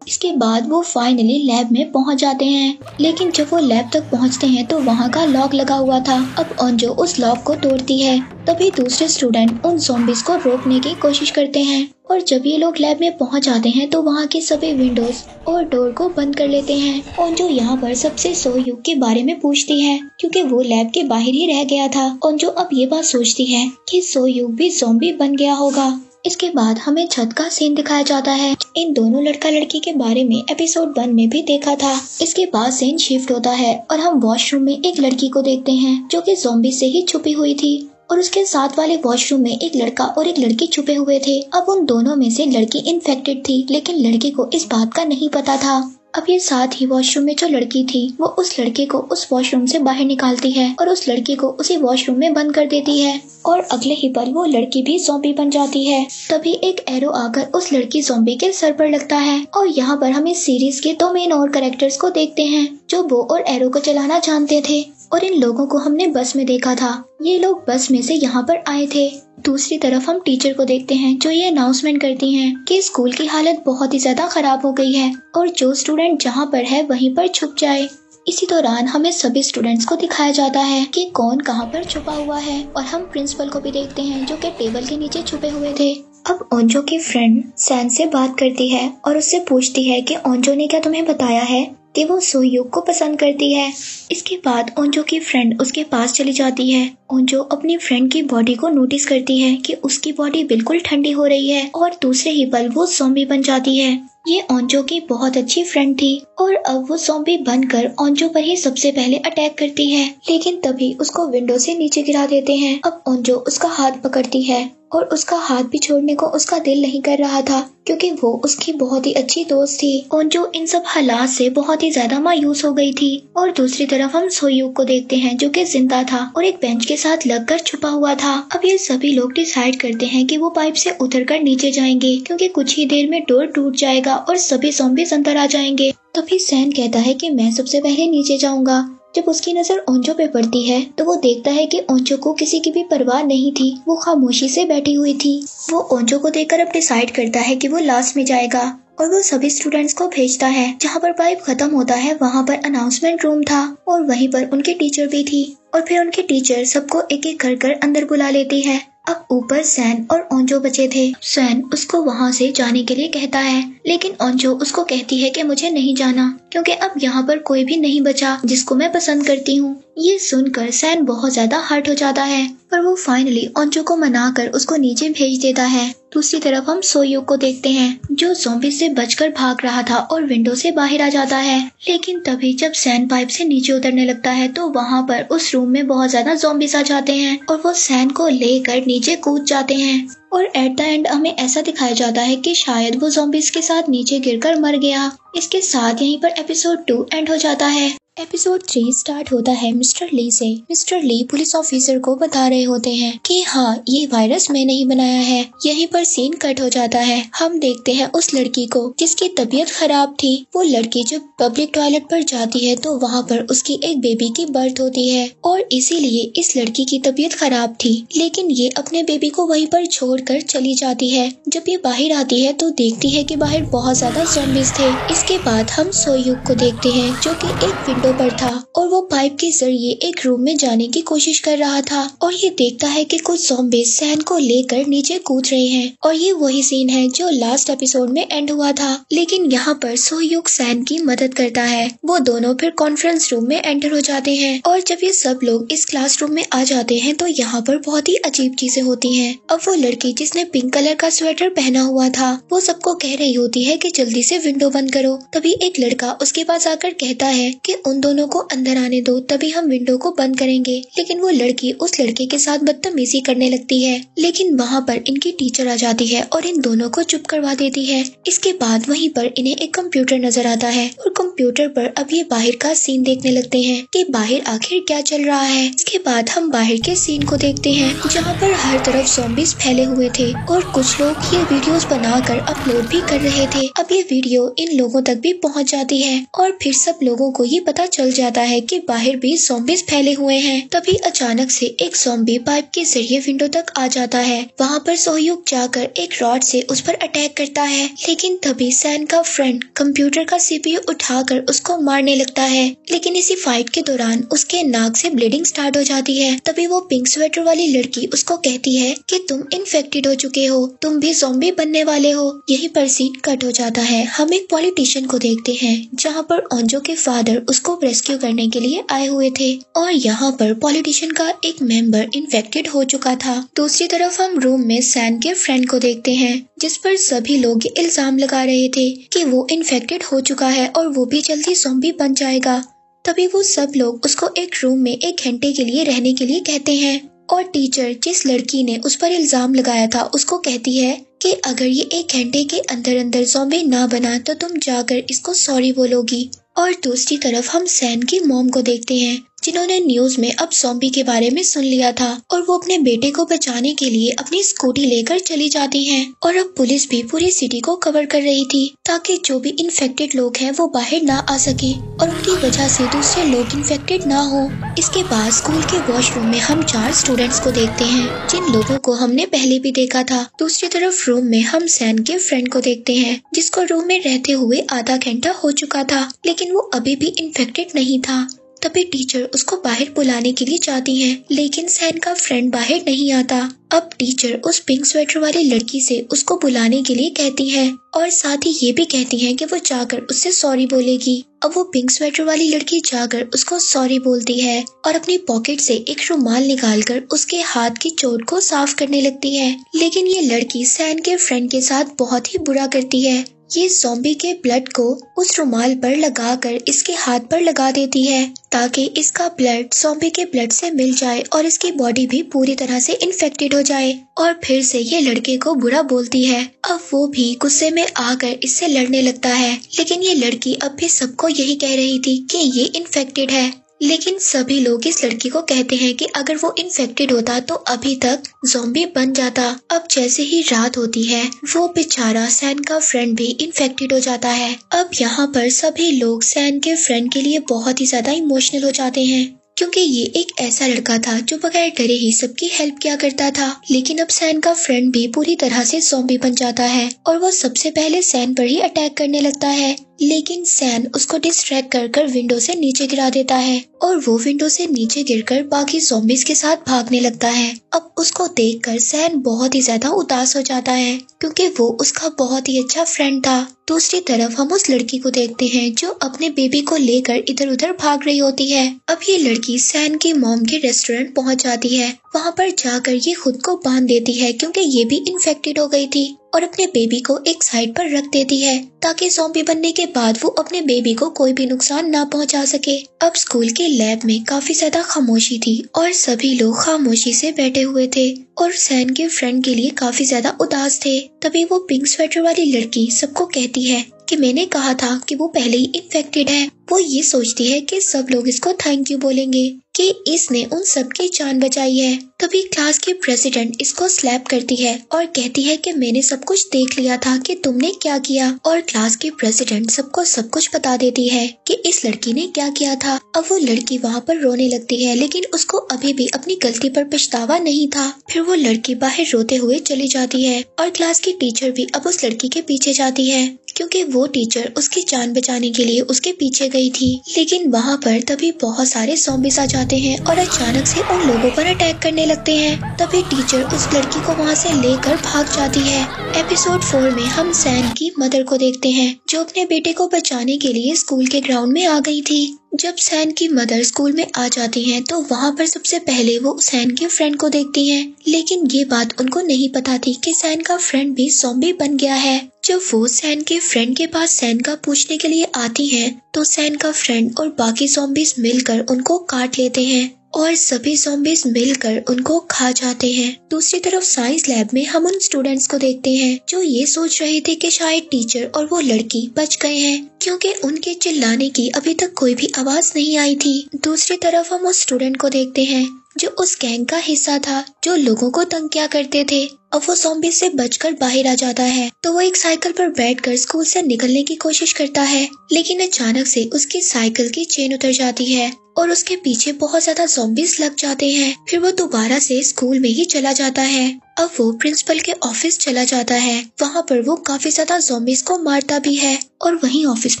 इसके बाद वो फाइनली लैब में पहुंच जाते हैं, लेकिन जब वो लैब तक पहुंचते हैं तो वहाँ का लॉक लगा हुआ था। अब ओंजो उस लॉक को तोड़ती है। तभी दूसरे स्टूडेंट उन ज़ॉम्बीज को रोकने की कोशिश करते हैं और जब ये लोग लैब में पहुंच जाते हैं तो वहाँ के सभी विंडोज और डोर को बंद कर लेते हैं। ओंजो यहाँ पर सबसे सो यूग के बारे में पूछती है क्योंकि वो लैब के बाहर ही रह गया था। ओंजो अब ये बात सोचती है कि सो यूग भी ज़ॉम्बी बन गया होगा। इसके बाद हमें छत का सीन दिखाया जाता है। इन दोनों लड़का लड़की के बारे में एपिसोड 1 में भी देखा था। इसके बाद सीन शिफ्ट होता है और हम वॉशरूम में एक लड़की को देखते हैं जो कि ज़ॉम्बी से ही छुपी हुई थी और उसके साथ वाले वॉशरूम में एक लड़का और एक लड़की छुपे हुए थे। अब उन दोनों में से लड़की इन्फेक्टेड थी, लेकिन लड़के को इस बात का नहीं पता था। अब ये साथ ही वॉशरूम में जो लड़की थी वो उस लड़के को उस वॉशरूम से बाहर निकालती है और उस लड़की को उसी वॉशरूम में बंद कर देती है और अगले ही पल वो लड़की भी ज़ॉम्बी बन जाती है। तभी एक एरो आकर उस लड़की ज़ॉम्बी के सर पर लगता है और यहाँ पर हम इस सीरीज के 2 मेन और कैरेक्टर्स को देखते हैं जो बो और एरो को चलाना जानते थे और इन लोगों को हमने बस में देखा था। ये लोग बस में से यहाँ पर आए थे। दूसरी तरफ हम टीचर को देखते हैं जो ये अनाउंसमेंट करती हैं कि स्कूल की हालत बहुत ही ज्यादा खराब हो गई है और जो स्टूडेंट जहाँ पर है वहीं पर छुप जाए। इसी दौरान हमें सभी स्टूडेंट्स को दिखाया जाता है कि कौन कहाँ पर छुपा हुआ है और हम प्रिंसिपल को भी देखते हैं जो कि टेबल के नीचे छुपे हुए थे। अब ओंजो की फ्रेंड सैन से बात करती है और उससे पूछती है कि ओंजो ने क्या तुम्हें बताया है कि वो सो यूग को पसंद करती है। इसके बाद ओंजो की फ्रेंड उसके पास चली जाती है। ओंजो अपनी फ्रेंड की बॉडी को नोटिस करती है कि उसकी बॉडी बिल्कुल ठंडी हो रही है और दूसरे ही पल वो ज़ॉम्बी बन जाती है। ये ओंजो की बहुत अच्छी फ्रेंड थी और अब वो ज़ॉम्बी बनकर ओंजो पर ही सबसे पहले अटैक करती है, लेकिन तभी उसको विंडो से नीचे गिरा देते हैं। अब ओंजो उसका हाथ पकड़ती है और उसका हाथ भी छोड़ने को उसका दिल नहीं कर रहा था क्योंकि वो उसकी बहुत ही अच्छी दोस्त थी। ओंजो इन सब हालात से बहुत ही ज्यादा मायूस हो गई थी और दूसरी तरफ हम सोयूग को देखते हैं जो कि जिंदा था और एक बेंच के साथ लगकर छुपा हुआ था। अब ये सभी लोग डिसाइड करते हैं कि वो पाइप से उतरकर नीचे जाएंगे क्योंकि कुछ ही देर में डोर टूट जाएगा और सभी ज़ॉम्बीज़ अंदर आ जाएंगे। तभी सैन कहता है कि मैं सबसे पहले नीचे जाऊंगा। जब उसकी नजर ओंजो पे पड़ती है तो वो देखता है कि ओंजो को किसी की भी परवाह नहीं थी, वो खामोशी से बैठी हुई थी। वो ओंजो को देखकर अब डिसाइड करता है कि वो लास्ट में जाएगा और वो सभी स्टूडेंट्स को भेजता है। जहाँ पर पाइप खत्म होता है वहाँ पर अनाउंसमेंट रूम था और वहीं पर उनकी टीचर भी थी और फिर उनकी टीचर सबको एक एक कर अंदर बुला लेती है। अब ऊपर सैन और ओंजो बचे थे। सैन उसको वहाँ से जाने के लिए कहता है, लेकिन ओंजो उसको कहती है कि मुझे नहीं जाना क्योंकि अब यहाँ पर कोई भी नहीं बचा जिसको मैं पसंद करती हूँ। ये सुनकर सैन बहुत ज्यादा हर्ट हो जाता है पर वो फाइनली ओंजो को मनाकर उसको नीचे भेज देता है। दूसरी तरफ हम सोयूग को देखते हैं जो ज़ॉम्बी से बचकर भाग रहा था और विंडो से बाहर आ जाता है, लेकिन तभी जब सैन पाइप से नीचे उतरने लगता है तो वहाँ पर उस रूम में बहुत ज्यादा ज़ॉम्बीज़ आ जाते हैं और वो सैन को लेकर नीचे कूद जाते हैं और एट द एंड हमें ऐसा दिखाया जाता है कि शायद वो ज़ॉम्बीज़ के साथ नीचे गिरकर मर गया। इसके साथ यहीं पर एपिसोड 2 एंड हो जाता है। एपिसोड 3 स्टार्ट होता है मिस्टर ली से। मिस्टर ली पुलिस ऑफिसर को बता रहे होते हैं कि हाँ ये वायरस मैंने ही बनाया है। यहीं पर सीन कट हो जाता है। हम देखते हैं उस लड़की को जिसकी तबीयत खराब थी। वो लड़की जब पब्लिक टॉयलेट पर जाती है तो वहाँ पर उसकी एक बेबी की बर्थ होती है और इसीलिए इस लड़की की तबीयत खराब थी, लेकिन ये अपने बेबी को वहीं पर छोड़कर चली जाती है। जब ये बाहर आती है तो देखती है कि बाहर बहुत ज्यादा ज़ॉम्बीज़ थे। इसके बाद हम सोयूग को देखते हैं जो कि एक विंडो पर था और वो पाइप के जरिए एक रूम में जाने की कोशिश कर रहा था और ये देखता है कि कुछ ज़ॉम्बीज़ सैन को लेकर नीचे कूद रहे हैं और ये वही सीन है जो लास्ट एपिसोड में एंड हुआ था। लेकिन यहाँ पर सोह्युक सैन की मदद करता है। वो दोनों फिर कॉन्फ्रेंस रूम में एंटर हो जाते हैं और जब ये सब लोग इस क्लासरूम में आ जाते हैं तो यहाँ पर बहुत ही अजीब चीजें होती हैं। अब वो लड़की जिसने पिंक कलर का स्वेटर पहना हुआ था वो सबको कह रही होती है कि जल्दी से विंडो बंद करो। तभी एक लड़का उसके पास आकर कहता है कि उन दोनों को अंदर आने दो, तभी हम विंडो को बंद करेंगे। लेकिन वो लड़की उस लड़के के साथ बदतमीजी करने लगती है। लेकिन वहाँ पर इनकी टीचर आ जाती है और इन दोनों को चुप करवा देती है। इसके बाद वहीं पर इन्हें एक कंप्यूटर नजर आता है और कंप्यूटर पर अब ये बाहर का सीन देखने लगते हैं कि बाहर आखिर क्या चल रहा है। इसके बाद हम बाहर के सीन को देखते हैं जहाँ पर हर तरफ ज़ॉम्बीज़ फैले हुए थे और कुछ लोग ये वीडियोस बनाकर अपलोड भी कर रहे थे। अब ये वीडियो इन लोगों तक भी पहुँच जाती है और फिर सब लोगों को ये पता चल जाता है कि बाहर भी ज़ॉम्बीज़ फैले हुए हैं। तभी अचानक से एक ज़ॉम्बी पाइप के जरिए विंडो तक आ जाता है। वहाँ पर सोह्युक जाकर एक रॉड से उस पर अटैक करता है, लेकिन तभी सैन का फ्रेंड कंप्यूटर का सीपीयू उठाकर उसको मारने लगता है। लेकिन इसी फाइट के दौरान उसके नाक से ब्लीडिंग स्टार्ट हो जाती है। तभी वो पिंक स्वेटर वाली लड़की उसको कहती है कि तुम इन्फेक्टेड हो चुके हो, तुम भी ज़ॉम्बी बनने वाले हो। यहीं पर सीन कट हो जाता है। हम एक पॉलिटिशियन को देखते हैं जहाँ पर ओंजो के फादर उसको रेस्क्यू करने के लिए आए हुए थे और यहाँ पर पॉलिटिशियन का एक मेंबर इन्फेक्टेड हो चुका था। दूसरी तरफ हम रूम में सैन के फ्रेंड को देखते हैं जिस पर सभी लोग इल्जाम लगा रहे थे कि वो इन्फेक्टेड हो चुका है और वो भी जल्दी ज़ॉम्बी बन जाएगा। तभी वो सब लोग उसको एक रूम में 1 घंटे के लिए रहने के लिए कहते हैं और टीचर जिस लड़की ने उस पर इल्जाम लगाया था उसको कहती है कि अगर ये 1 घंटे के अंदर अंदर ज़ॉम्बी ना बना तो तुम जाकर इसको सॉरी बोलोगी। और दूसरी तरफ हम सैन की मॉम को देखते हैं जिन्होंने न्यूज में अब ज़ॉम्बी के बारे में सुन लिया था और वो अपने बेटे को बचाने के लिए अपनी स्कूटी लेकर चली जाती हैं। और अब पुलिस भी पूरी सिटी को कवर कर रही थी ताकि जो भी इन्फेक्टेड लोग हैं वो बाहर ना आ सके और उनकी वजह से दूसरे लोग इन्फेक्टेड ना हो। इसके बाद स्कूल के वॉशरूम में हम 4 स्टूडेंट्स को देखते हैं जिन लोगों को हमने पहले भी देखा था। दूसरी तरफ रूम में हम सैन के फ्रेंड को देखते हैं जिसको रूम में रहते हुए आधा घंटा हो चुका था, लेकिन वो अभी भी इन्फेक्टेड नहीं था। तभी टीचर उसको बाहर बुलाने के लिए जाती है, लेकिन सैन का फ्रेंड बाहर नहीं आता। अब टीचर उस पिंक स्वेटर वाली लड़की से उसको बुलाने के लिए कहती है और साथ ही ये भी कहती है कि वो जाकर उससे सॉरी बोलेगी। अब वो पिंक स्वेटर वाली लड़की जाकर उसको सॉरी बोलती है और अपनी पॉकेट से एक रुमाल निकालकर उसके हाथ की चोट को साफ करने लगती है। लेकिन ये लड़की सैन के फ्रेंड के साथ बहुत ही बुरा करती है। ये ज़ॉम्बी के ब्लड को उस रुमाल पर लगाकर इसके हाथ पर लगा देती है ताकि इसका ब्लड ज़ॉम्बी के ब्लड से मिल जाए और इसकी बॉडी भी पूरी तरह से इन्फेक्टेड हो जाए। और फिर से ये लड़के को बुरा बोलती है। अब वो भी गुस्से में आकर इससे लड़ने लगता है, लेकिन ये लड़की अब भी सबको यही कह रही थी कि ये इन्फेक्टेड है। लेकिन सभी लोग इस लड़की को कहते हैं कि अगर वो इन्फेक्टेड होता तो अभी तक ज़ॉम्बी बन जाता। अब जैसे ही रात होती है वो बेचारा सैन का फ्रेंड भी इन्फेक्टेड हो जाता है। अब यहाँ पर सभी लोग सैन के फ्रेंड के लिए बहुत ही ज्यादा इमोशनल हो जाते हैं क्योंकि ये एक ऐसा लड़का था जो बगैर डरे ही सबकी हेल्प किया करता था। लेकिन अब सैन का फ्रेंड भी पूरी तरह से ज़ॉम्बी बन जाता है और वो सबसे पहले सैन पर ही अटैक करने लगता है, लेकिन सैन उसको डिस्ट्रैक्ट कर विंडो से नीचे गिरा देता है और वो विंडो से नीचे गिरकर बाकी ज़ॉम्बीज़ के साथ भागने लगता है। अब उसको देखकर सैन बहुत ही ज्यादा उदास हो जाता है क्योंकि वो उसका बहुत ही अच्छा फ्रेंड था। दूसरी तरफ हम उस लड़की को देखते हैं जो अपने बेबी को लेकर इधर उधर भाग रही होती है। अब ये लड़की सैन की मॉम के रेस्टोरेंट पहुंच जाती है। वहां पर जाकर ये खुद को बांध देती है क्योंकि ये भी इन्फेक्टेड हो गई थी और अपने बेबी को एक साइड पर रख देती है ताकि ज़ॉम्बी बनने के बाद वो अपने बेबी को कोई भी नुकसान ना पहुंचा सके। अब स्कूल के लैब में काफी ज्यादा खामोशी थी और सभी लोग खामोशी से बैठे हुए थे और सैन के फ्रेंड के लिए काफी ज्यादा उदास थे। तभी वो पिंक स्वेटर वाली लड़की सबको कहती है कि मैंने कहा था कि वो पहले ही इन्फेक्टेड है। वो ये सोचती है कि सब लोग इसको थैंक यू बोलेंगे कि इसने उन सबकी जान बचाई है। तभी क्लास की प्रेसिडेंट इसको स्लैप करती है और कहती है कि मैंने सब कुछ देख लिया था कि तुमने क्या किया। और क्लास की प्रेसिडेंट सबको सब कुछ बता देती है कि इस लड़की ने क्या किया था। अब वो लड़की वहाँ पर रोने लगती है, लेकिन उसको अभी भी अपनी गलती पर पछतावा नहीं था। फिर वो लड़की बाहर रोते हुए चली जाती है और क्लास की टीचर भी अब उस लड़की के पीछे जाती है क्योंकि वो वो टीचर उसकी जान बचाने के लिए उसके पीछे गई थी, लेकिन वहाँ पर तभी बहुत सारे ज़ॉम्बीज़ आ जाते हैं और अचानक से उन लोगों पर अटैक करने लगते हैं। तभी टीचर उस लड़की को वहाँ से लेकर भाग जाती है। एपिसोड 4 में हम सैन की मदर को देखते हैं, जो अपने बेटे को बचाने के लिए स्कूल के ग्राउंड में आ गई थी। जब सैन की मदर स्कूल में आ जाती हैं, तो वहाँ पर सबसे पहले वो सैन के फ्रेंड को देखती हैं, लेकिन ये बात उनको नहीं पता थी कि सैन का फ्रेंड भी ज़ॉम्बी बन गया है। जब वो सैन के फ्रेंड के पास सैन का पूछने के लिए आती हैं, तो सैन का फ्रेंड और बाकी ज़ॉम्बीज़ मिलकर उनको काट लेते हैं और सभी ज़ॉम्बीज़ मिलकर उनको खा जाते हैं। दूसरी तरफ साइंस लैब में हम उन स्टूडेंट्स को देखते हैं जो ये सोच रहे थे कि शायद टीचर और वो लड़की बच गए हैं, क्योंकि उनके चिल्लाने की अभी तक कोई भी आवाज नहीं आई थी। दूसरी तरफ हम उस स्टूडेंट को देखते हैं जो उस गैंग का हिस्सा था, जो लोगों को तंग किया करते थे। अब वो ज़ॉम्बी से बचकर बाहर आ जाता है, तो वो एक साइकिल पर बैठकर स्कूल से निकलने की कोशिश करता है, लेकिन अचानक से उसकी साइकिल की चेन उतर जाती है और उसके पीछे बहुत ज्यादा ज़ॉम्बीज़ लग जाते हैं। फिर वो दोबारा से स्कूल में ही चला जाता है। अब वो प्रिंसिपल के ऑफिस चला जाता है। वहाँ पर वो काफी ज्यादा ज़ॉम्बीज़ को मारता भी है और वहीं ऑफिस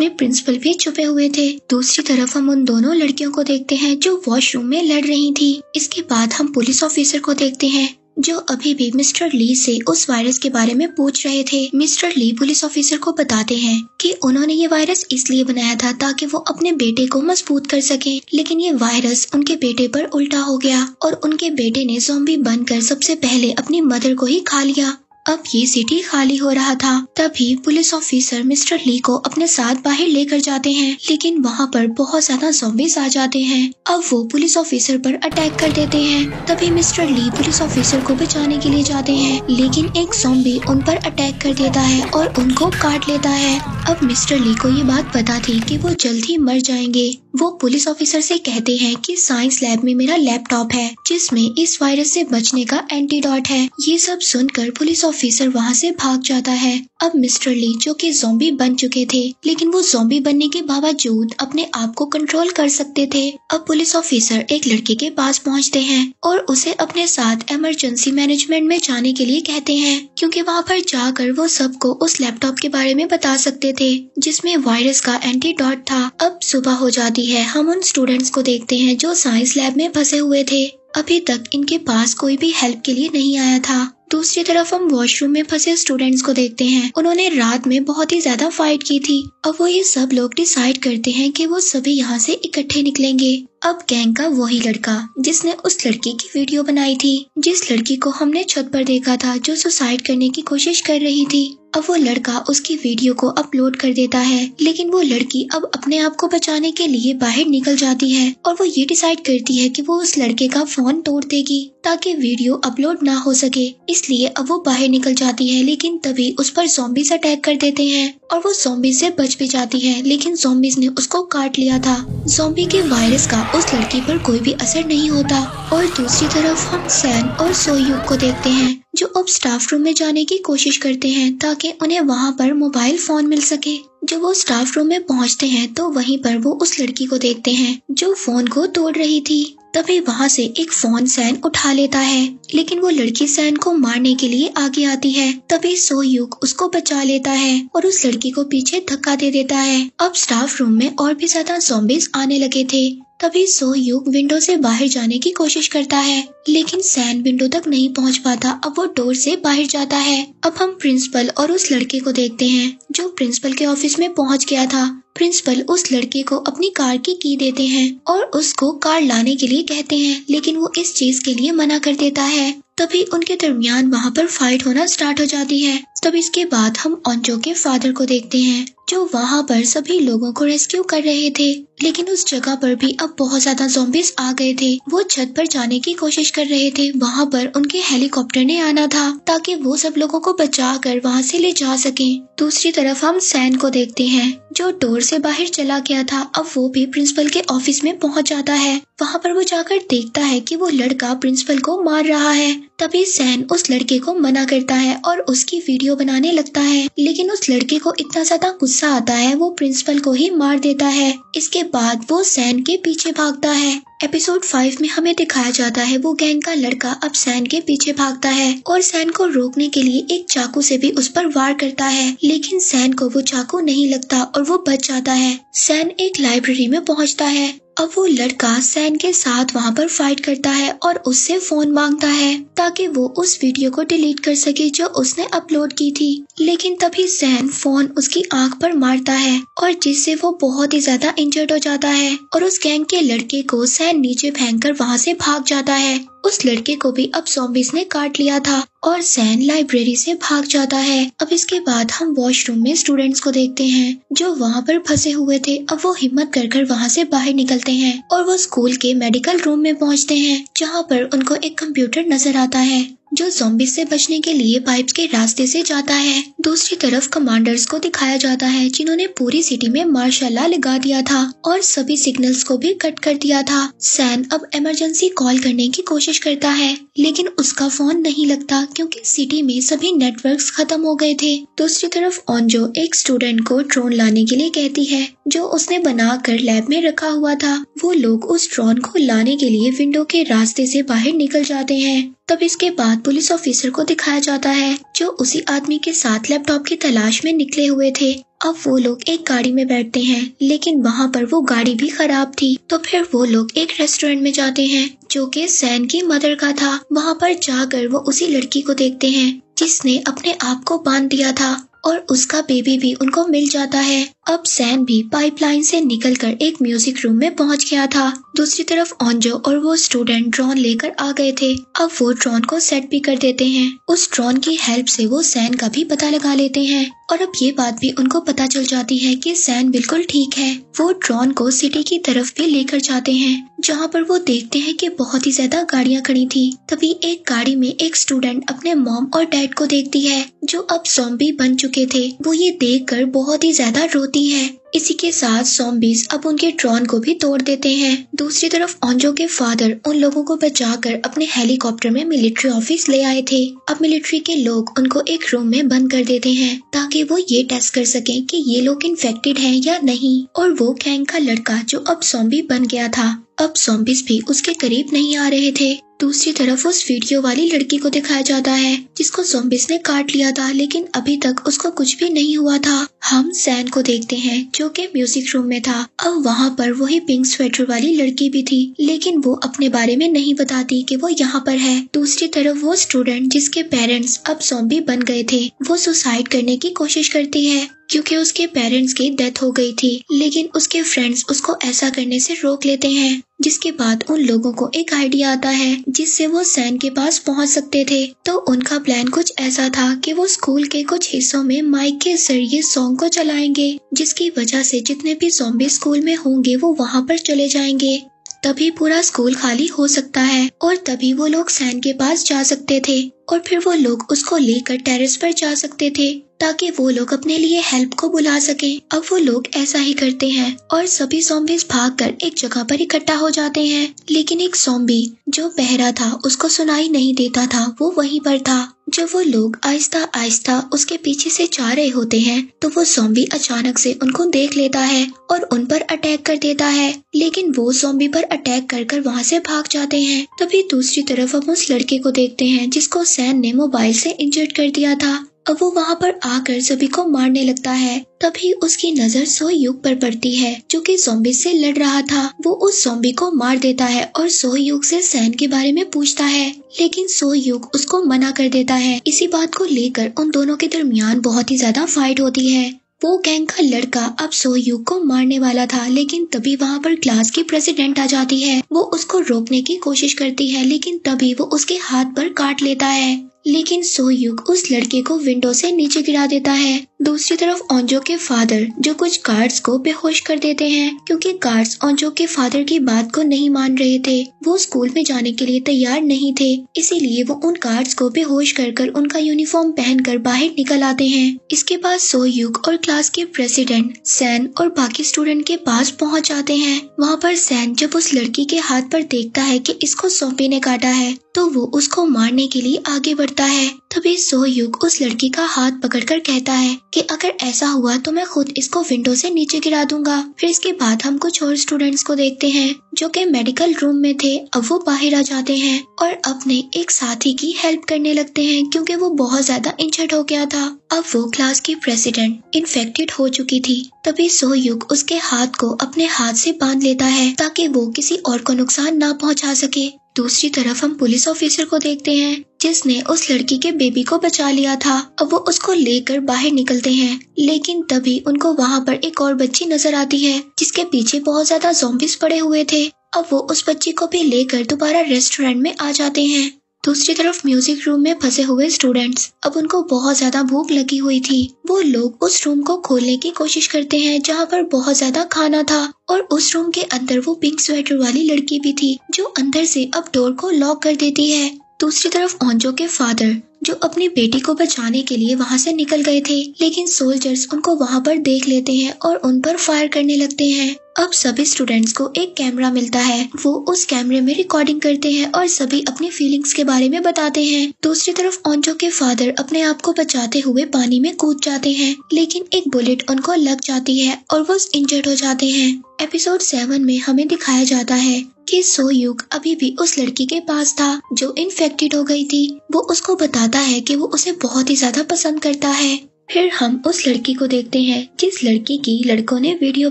में प्रिंसिपल भी छुपे हुए थे। दूसरी तरफ हम उन दोनों लड़कियों को देखते हैं जो वॉशरूम में लड़ रही थी। इसके बाद हम पुलिस ऑफिसर को देखते हैं जो अभी भी मिस्टर ली से उस वायरस के बारे में पूछ रहे थे। मिस्टर ली पुलिस ऑफिसर को बताते हैं कि उन्होंने ये वायरस इसलिए बनाया था ताकि वो अपने बेटे को मजबूत कर सके, लेकिन ये वायरस उनके बेटे पर उल्टा हो गया और उनके बेटे ने ज़ॉम्बी बनकर सबसे पहले अपनी मदर को ही खा लिया। अब ये सिटी खाली हो रहा था। तभी पुलिस ऑफिसर मिस्टर ली को अपने साथ बाहर लेकर जाते हैं, लेकिन वहाँ पर बहुत ज्यादा ज़ॉम्बीज़ आ जाते हैं। अब वो पुलिस ऑफिसर पर अटैक कर देते हैं। तभी मिस्टर ली पुलिस ऑफिसर को बचाने के लिए जाते हैं, लेकिन एक ज़ॉम्बी उन पर अटैक कर देता है और उनको काट लेता है। अब मिस्टर ली को ये बात पता थी कि वो जल्द ही मर जाएंगे। वो पुलिस ऑफिसर से कहते हैं कि साइंस लैब में मेरा लैपटॉप है जिसमें इस वायरस से बचने का एंटीडोट है। ये सब सुनकर पुलिस ऑफिसर वहाँ से भाग जाता है। अब मिस्टर ली जो कि ज़ॉम्बी बन चुके थे, लेकिन वो ज़ॉम्बी बनने के बावजूद अपने आप को कंट्रोल कर सकते थे। अब पुलिस ऑफिसर एक लड़के के पास पहुँचते हैं और उसे अपने साथ इमरजेंसी मैनेजमेंट में जाने के लिए कहते हैं, क्योंकि वहाँ पर जाकर वो सबको उस लैपटॉप के बारे में बता सकते थे जिसमें वायरस का एंटीडोट था। अब सुबह हो जाती है। हम उन स्टूडेंट्स को देखते हैं जो साइंस लैब में फंसे हुए थे। अभी तक इनके पास कोई भी हेल्प के लिए नहीं आया था। दूसरी तरफ हम वॉशरूम में फंसे स्टूडेंट्स को देखते हैं। उन्होंने रात में बहुत ही ज्यादा फाइट की थी। अब वो ये सब लोग डिसाइड करते हैं कि वो सभी यहाँ से इकट्ठे निकलेंगे। अब गैंग का वही लड़का जिसने उस लड़की की वीडियो बनाई थी, जिस लड़की को हमने छत पर देखा था जो सुसाइड करने की कोशिश कर रही थी, अब वो लड़का उसकी वीडियो को अपलोड कर देता है। लेकिन वो लड़की अब अपने आप को बचाने के लिए बाहर निकल जाती है और वो ये डिसाइड करती है कि वो उस लड़के का फोन तोड़ देगी ताकि वीडियो अपलोड ना हो सके। इसलिए अब वो बाहर निकल जाती है, लेकिन तभी उस पर ज़ॉम्बीज़ अटैक कर देते हैं और वो ज़ॉम्बीज़ से बच भी जाती है, लेकिन ज़ॉम्बीज़ ने उसको काट लिया था। ज़ॉम्बी के वायरस का उस लड़की पर कोई भी असर नहीं होता। और दूसरी तरफ हम सैन और सोयूक को देखते हैं जो अब स्टाफ रूम में जाने की कोशिश करते हैं ताकि उन्हें वहाँ पर मोबाइल फोन मिल सके। जब वो स्टाफ रूम में पहुँचते हैं तो वहीं पर वो उस लड़की को देखते हैं जो फोन को तोड़ रही थी। तभी वहाँ से एक फोन सैन उठा लेता है, लेकिन वो लड़की सैन को मारने के लिए आगे आती है। तभी सोयूक उसको बचा लेता है और उस लड़की को पीछे धक्का दे देता है। अब स्टाफ रूम में और भी ज्यादा ज़ॉम्बीज़ आने लगे थे। तभी सोयूक विंडो से बाहर जाने की कोशिश करता है, लेकिन सैन विंडो तक नहीं पहुंच पाता। अब वो डोर से बाहर जाता है। अब हम प्रिंसिपल और उस लड़के को देखते हैं जो प्रिंसिपल के ऑफिस में पहुंच गया था। प्रिंसिपल उस लड़के को अपनी कार की की देते हैं और उसको कार लाने के लिए कहते हैं, लेकिन वो इस चीज के लिए मना कर देता है। तभी उनके दरमियान वहाँ पर फाइट होना स्टार्ट हो जाती है। तब इसके बाद हम ओंजो के फादर को देखते हैं जो वहाँ पर सभी लोगों को रेस्क्यू कर रहे थे, लेकिन उस जगह पर भी अब बहुत ज्यादा ज़ॉम्बीज़ आ गए थे। वो छत पर जाने की कोशिश कर रहे थे। वहाँ पर उनके हेलीकॉप्टर ने आना था ताकि वो सब लोगों को बचा कर वहाँ से ले जा सके। दूसरी तरफ हम सैन को देखते हैं जो डोर से बाहर चला गया था। अब वो भी प्रिंसिपल के ऑफिस में पहुँच जाता है। वहाँ पर वो जाकर देखता है कि वो लड़का प्रिंसिपल को मार रहा है। तभी सैन उस लड़के को मना करता है और उसकी वीडियो बनाने लगता है, लेकिन उस लड़के को इतना ज्यादा गुस्सा आता है वो प्रिंसिपल को ही मार देता है। इसके बाद वो सैन के पीछे भागता है। एपिसोड 5 में हमें दिखाया जाता है वो गैंग का लड़का अब सैन के पीछे भागता है और सैन को रोकने के लिए एक चाकू से भी उस पर वार करता है, लेकिन सैन को वो चाकू नहीं लगता और वो बच जाता है। सैन एक लाइब्रेरी में पहुंचता है। अब वो लड़का सैन के साथ वहाँ पर फाइट करता है और उससे फोन मांगता है ताकि वो उस वीडियो को डिलीट कर सके जो उसने अपलोड की थी, लेकिन तभी सैन फोन उसकी आंख पर मारता है और जिससे वो बहुत ही ज्यादा इंजर्ड हो जाता है और उस गैंग के लड़के को सैन नीचे फेंककर वहाँ से भाग जाता है। उस लड़के को भी अब ज़ॉम्बीज़ ने काट लिया था और सैन लाइब्रेरी से भाग जाता है। अब इसके बाद हम वॉशरूम में स्टूडेंट्स को देखते हैं जो वहाँ पर फंसे हुए थे। अब वो हिम्मत कर वहाँ से बाहर निकलते हैं और वो स्कूल के मेडिकल रूम में पहुँचते हैं जहाँ पर उनको एक कंप्यूटर नजर आता है जो ज़ॉम्बीज़ से बचने के लिए पाइप्स के रास्ते से जाता है। दूसरी तरफ कमांडर्स को दिखाया जाता है जिन्होंने पूरी सिटी में मार्शल लॉ लगा दिया था और सभी सिग्नल्स को भी कट कर दिया था। सैन अब इमरजेंसी कॉल करने की कोशिश करता है लेकिन उसका फोन नहीं लगता क्योंकि सिटी में सभी नेटवर्क्स खत्म हो गए थे। दूसरी तरफ ओंजो एक स्टूडेंट को ड्रोन लाने के लिए कहती है जो उसने बनाकर लैब में रखा हुआ था। वो लोग उस ड्रोन को लाने के लिए विंडो के रास्ते से बाहर निकल जाते हैं। तब इसके बाद पुलिस ऑफिसर को दिखाया जाता है जो उसी आदमी के साथ लैपटॉप की तलाश में निकले हुए थे। अब वो लोग एक गाड़ी में बैठते हैं लेकिन वहाँ पर वो गाड़ी भी खराब थी। तो फिर वो लोग एक रेस्टोरेंट में जाते हैं जो कि सैन की मदर का था। वहाँ पर जाकर वो उसी लड़की को देखते हैं जिसने अपने आप को बांध दिया था और उसका बेबी भी उनको मिल जाता है। अब सैन भी पाइपलाइन से निकलकर एक म्यूजिक रूम में पहुंच गया था। दूसरी तरफ ओंजो और वो स्टूडेंट ड्रोन लेकर आ गए थे। अब वो ड्रोन को सेट भी कर देते हैं। उस ड्रोन की हेल्प से वो सैन का भी पता लगा लेते हैं और अब ये बात भी उनको पता चल जाती है कि सैन बिल्कुल ठीक है। वो ड्रोन को सिटी की तरफ भी लेकर जाते हैं जहाँ पर वो देखते हैं कि बहुत ही ज्यादा गाड़ियाँ खड़ी थी। तभी एक गाड़ी में एक स्टूडेंट अपने मॉम और डैड को देखती है जो अब ज़ॉम्बी बन चुके थे। वो ये देखकर बहुत ही ज्यादा रोती है। इसी के साथ ज़ॉम्बीज़ अब उनके ड्रोन को भी तोड़ देते हैं। दूसरी तरफ ओंजो के फादर उन लोगों को बचाकर अपने हेलीकॉप्टर में मिलिट्री ऑफिस ले आए थे। अब मिलिट्री के लोग उनको एक रूम में बंद कर देते हैं ताकि वो ये टेस्ट कर सकें कि ये लोग इन्फेक्टेड हैं या नहीं। और वो गैंग का लड़का जो अब ज़ॉम्बी बन गया था, अब ज़ॉम्बीज़ भी उसके करीब नहीं आ रहे थे। दूसरी तरफ उस वीडियो वाली लड़की को दिखाया जाता है जिसको ज़ॉम्बीज़ ने काट लिया था लेकिन अभी तक उसको कुछ भी नहीं हुआ था। हम सैन को देखते हैं जो कि म्यूजिक रूम में था। अब वहाँ पर वही पिंक स्वेटर वाली लड़की भी थी लेकिन वो अपने बारे में नहीं बताती कि वो यहाँ पर है। दूसरी तरफ वो स्टूडेंट जिसके पेरेंट्स अब ज़ॉम्बी बन गए थे वो सुसाइड करने की कोशिश करती है क्योंकि उसके पेरेंट्स की डेथ हो गई थी, लेकिन उसके फ्रेंड्स उसको ऐसा करने से रोक लेते हैं। जिसके बाद उन लोगों को एक आइडिया आता है जिससे वो सैन के पास पहुंच सकते थे। तो उनका प्लान कुछ ऐसा था कि वो स्कूल के कुछ हिस्सों में माइक के जरिए सॉन्ग को चलाएंगे जिसकी वजह से जितने भी ज़ॉम्बी स्कूल में होंगे वो वहाँ पर चले जाएंगे। तभी पूरा स्कूल खाली हो सकता है और तभी वो लोग सैन के पास जा सकते थे और फिर वो लोग उसको लेकर टेरेस पर जा सकते थे ताकि वो लोग अपने लिए हेल्प को बुला सके। अब वो लोग ऐसा ही करते हैं और सभी ज़ॉम्बीज़ भागकर एक जगह पर इकट्ठा हो जाते हैं, लेकिन एक ज़ॉम्बी जो बहरा था उसको सुनाई नहीं देता था, वो वहीं पर था। जब वो लोग आहिस्ता आहिस्ता उसके पीछे से जा रहे होते हैं तो वो ज़ॉम्बी अचानक से उनको देख लेता है और उन पर अटैक कर देता है, लेकिन वो ज़ॉम्बी पर अटैक कर वहाँ से भाग जाते हैं। तभी दूसरी तरफ हम उस लड़के को देखते हैं जिसको सैन ने मोबाइल से इंजर्ड कर दिया था। अब वो वहाँ पर आकर सभी को मारने लगता है। तभी उसकी नजर सोहयुग पर पड़ती है जो कि ज़ॉम्बी से लड़ रहा था। वो उस ज़ॉम्बी को मार देता है और सोहयुग से सैन के बारे में पूछता है, लेकिन सोहयुग उसको मना कर देता है। इसी बात को लेकर उन दोनों के दरमियान बहुत ही ज्यादा फाइट होती है। वो गैंग का लड़का अब सोहयुग को मारने वाला था, लेकिन तभी वहाँ पर क्लास की प्रेसिडेंट आ जाती है। वो उसको रोकने की कोशिश करती है लेकिन तभी वो उसके हाथ पर काट लेता है, लेकिन सोहयुग उस लड़के को विंडो से नीचे गिरा देता है। दूसरी तरफ ओंजो के फादर जो कुछ गार्ड्स को बेहोश कर देते हैं क्योंकि गार्ड्स ओंजो के फादर की बात को नहीं मान रहे थे। वो स्कूल में जाने के लिए तैयार नहीं थे, इसीलिए वो उन गार्ड्स को बेहोश कर उनका यूनिफॉर्म पहनकर बाहर निकल आते हैं। इसके बाद सोहयुग और क्लास के प्रेसिडेंट सैन और बाकी स्टूडेंट के पास पहुंच जाते हैं। वहाँ पर सैन जब उस लड़की के हाथ पर देखता है कि इसको ज़ॉम्बी ने काटा है तो वो उसको मारने के लिए आगे बढ़ता है। तभी सोह्युक उस लड़की का हाथ पकड़कर कहता है कि अगर ऐसा हुआ तो मैं खुद इसको विंडो से नीचे गिरा दूंगा। फिर इसके बाद हम कुछ और स्टूडेंट्स को देखते हैं जो कि मेडिकल रूम में थे। अब वो बाहर आ जाते हैं और अपने एक साथी की हेल्प करने लगते हैं क्योंकि वो बहुत ज्यादा इंजर्ड हो गया था। अब वो क्लास की प्रेसिडेंट इन्फेक्टेड हो चुकी थी। तभी सोह्युक उसके हाथ को अपने हाथ से बांध लेता है ताकि वो किसी और को नुकसान ना पहुंचा सके। दूसरी तरफ हम पुलिस ऑफिसर को देखते हैं जिसने उस लड़की के बेबी को बचा लिया था। अब वो उसको लेकर बाहर निकलते हैं, लेकिन तभी उनको वहाँ पर एक और बच्ची नजर आती है जिसके पीछे बहुत ज्यादा ज़ॉम्बीज पड़े हुए थे। अब वो उस बच्ची को भी लेकर दोबारा रेस्टोरेंट में आ जाते हैं। दूसरी तरफ म्यूजिक रूम में फंसे हुए स्टूडेंट्स, अब उनको बहुत ज्यादा भूख लगी हुई थी। वो लोग उस रूम को खोलने की कोशिश करते हैं जहाँ पर बहुत ज्यादा खाना था और उस रूम के अंदर वो पिंक स्वेटर वाली लड़की भी थी जो अंदर से अब डोर को लॉक कर देती है। दूसरी तरफ ओंजो के फादर जो अपनी बेटी को बचाने के लिए वहाँ से निकल गए थे, लेकिन सोल्जर्स उनको वहाँ पर देख लेते हैं और उन पर फायर करने लगते हैं। अब सभी स्टूडेंट्स को एक कैमरा मिलता है, वो उस कैमरे में रिकॉर्डिंग करते हैं और सभी अपनी फीलिंग्स के बारे में बताते हैं। दूसरी तरफ ओंजो के फादर अपने आप को बचाते हुए पानी में कूद जाते हैं, लेकिन एक बुलेट उनको लग जाती है और वो इंजर्ड हो जाते हैं। एपिसोड 7 में हमें दिखाया जाता है कि सोह्युक अभी भी उस लड़की के पास था जो इन्फेक्टेड हो गई थी। वो उसको बताता है कि वो उसे बहुत ही ज्यादा पसंद करता है। फिर हम उस लड़की को देखते हैं जिस लड़की की लड़कों ने वीडियो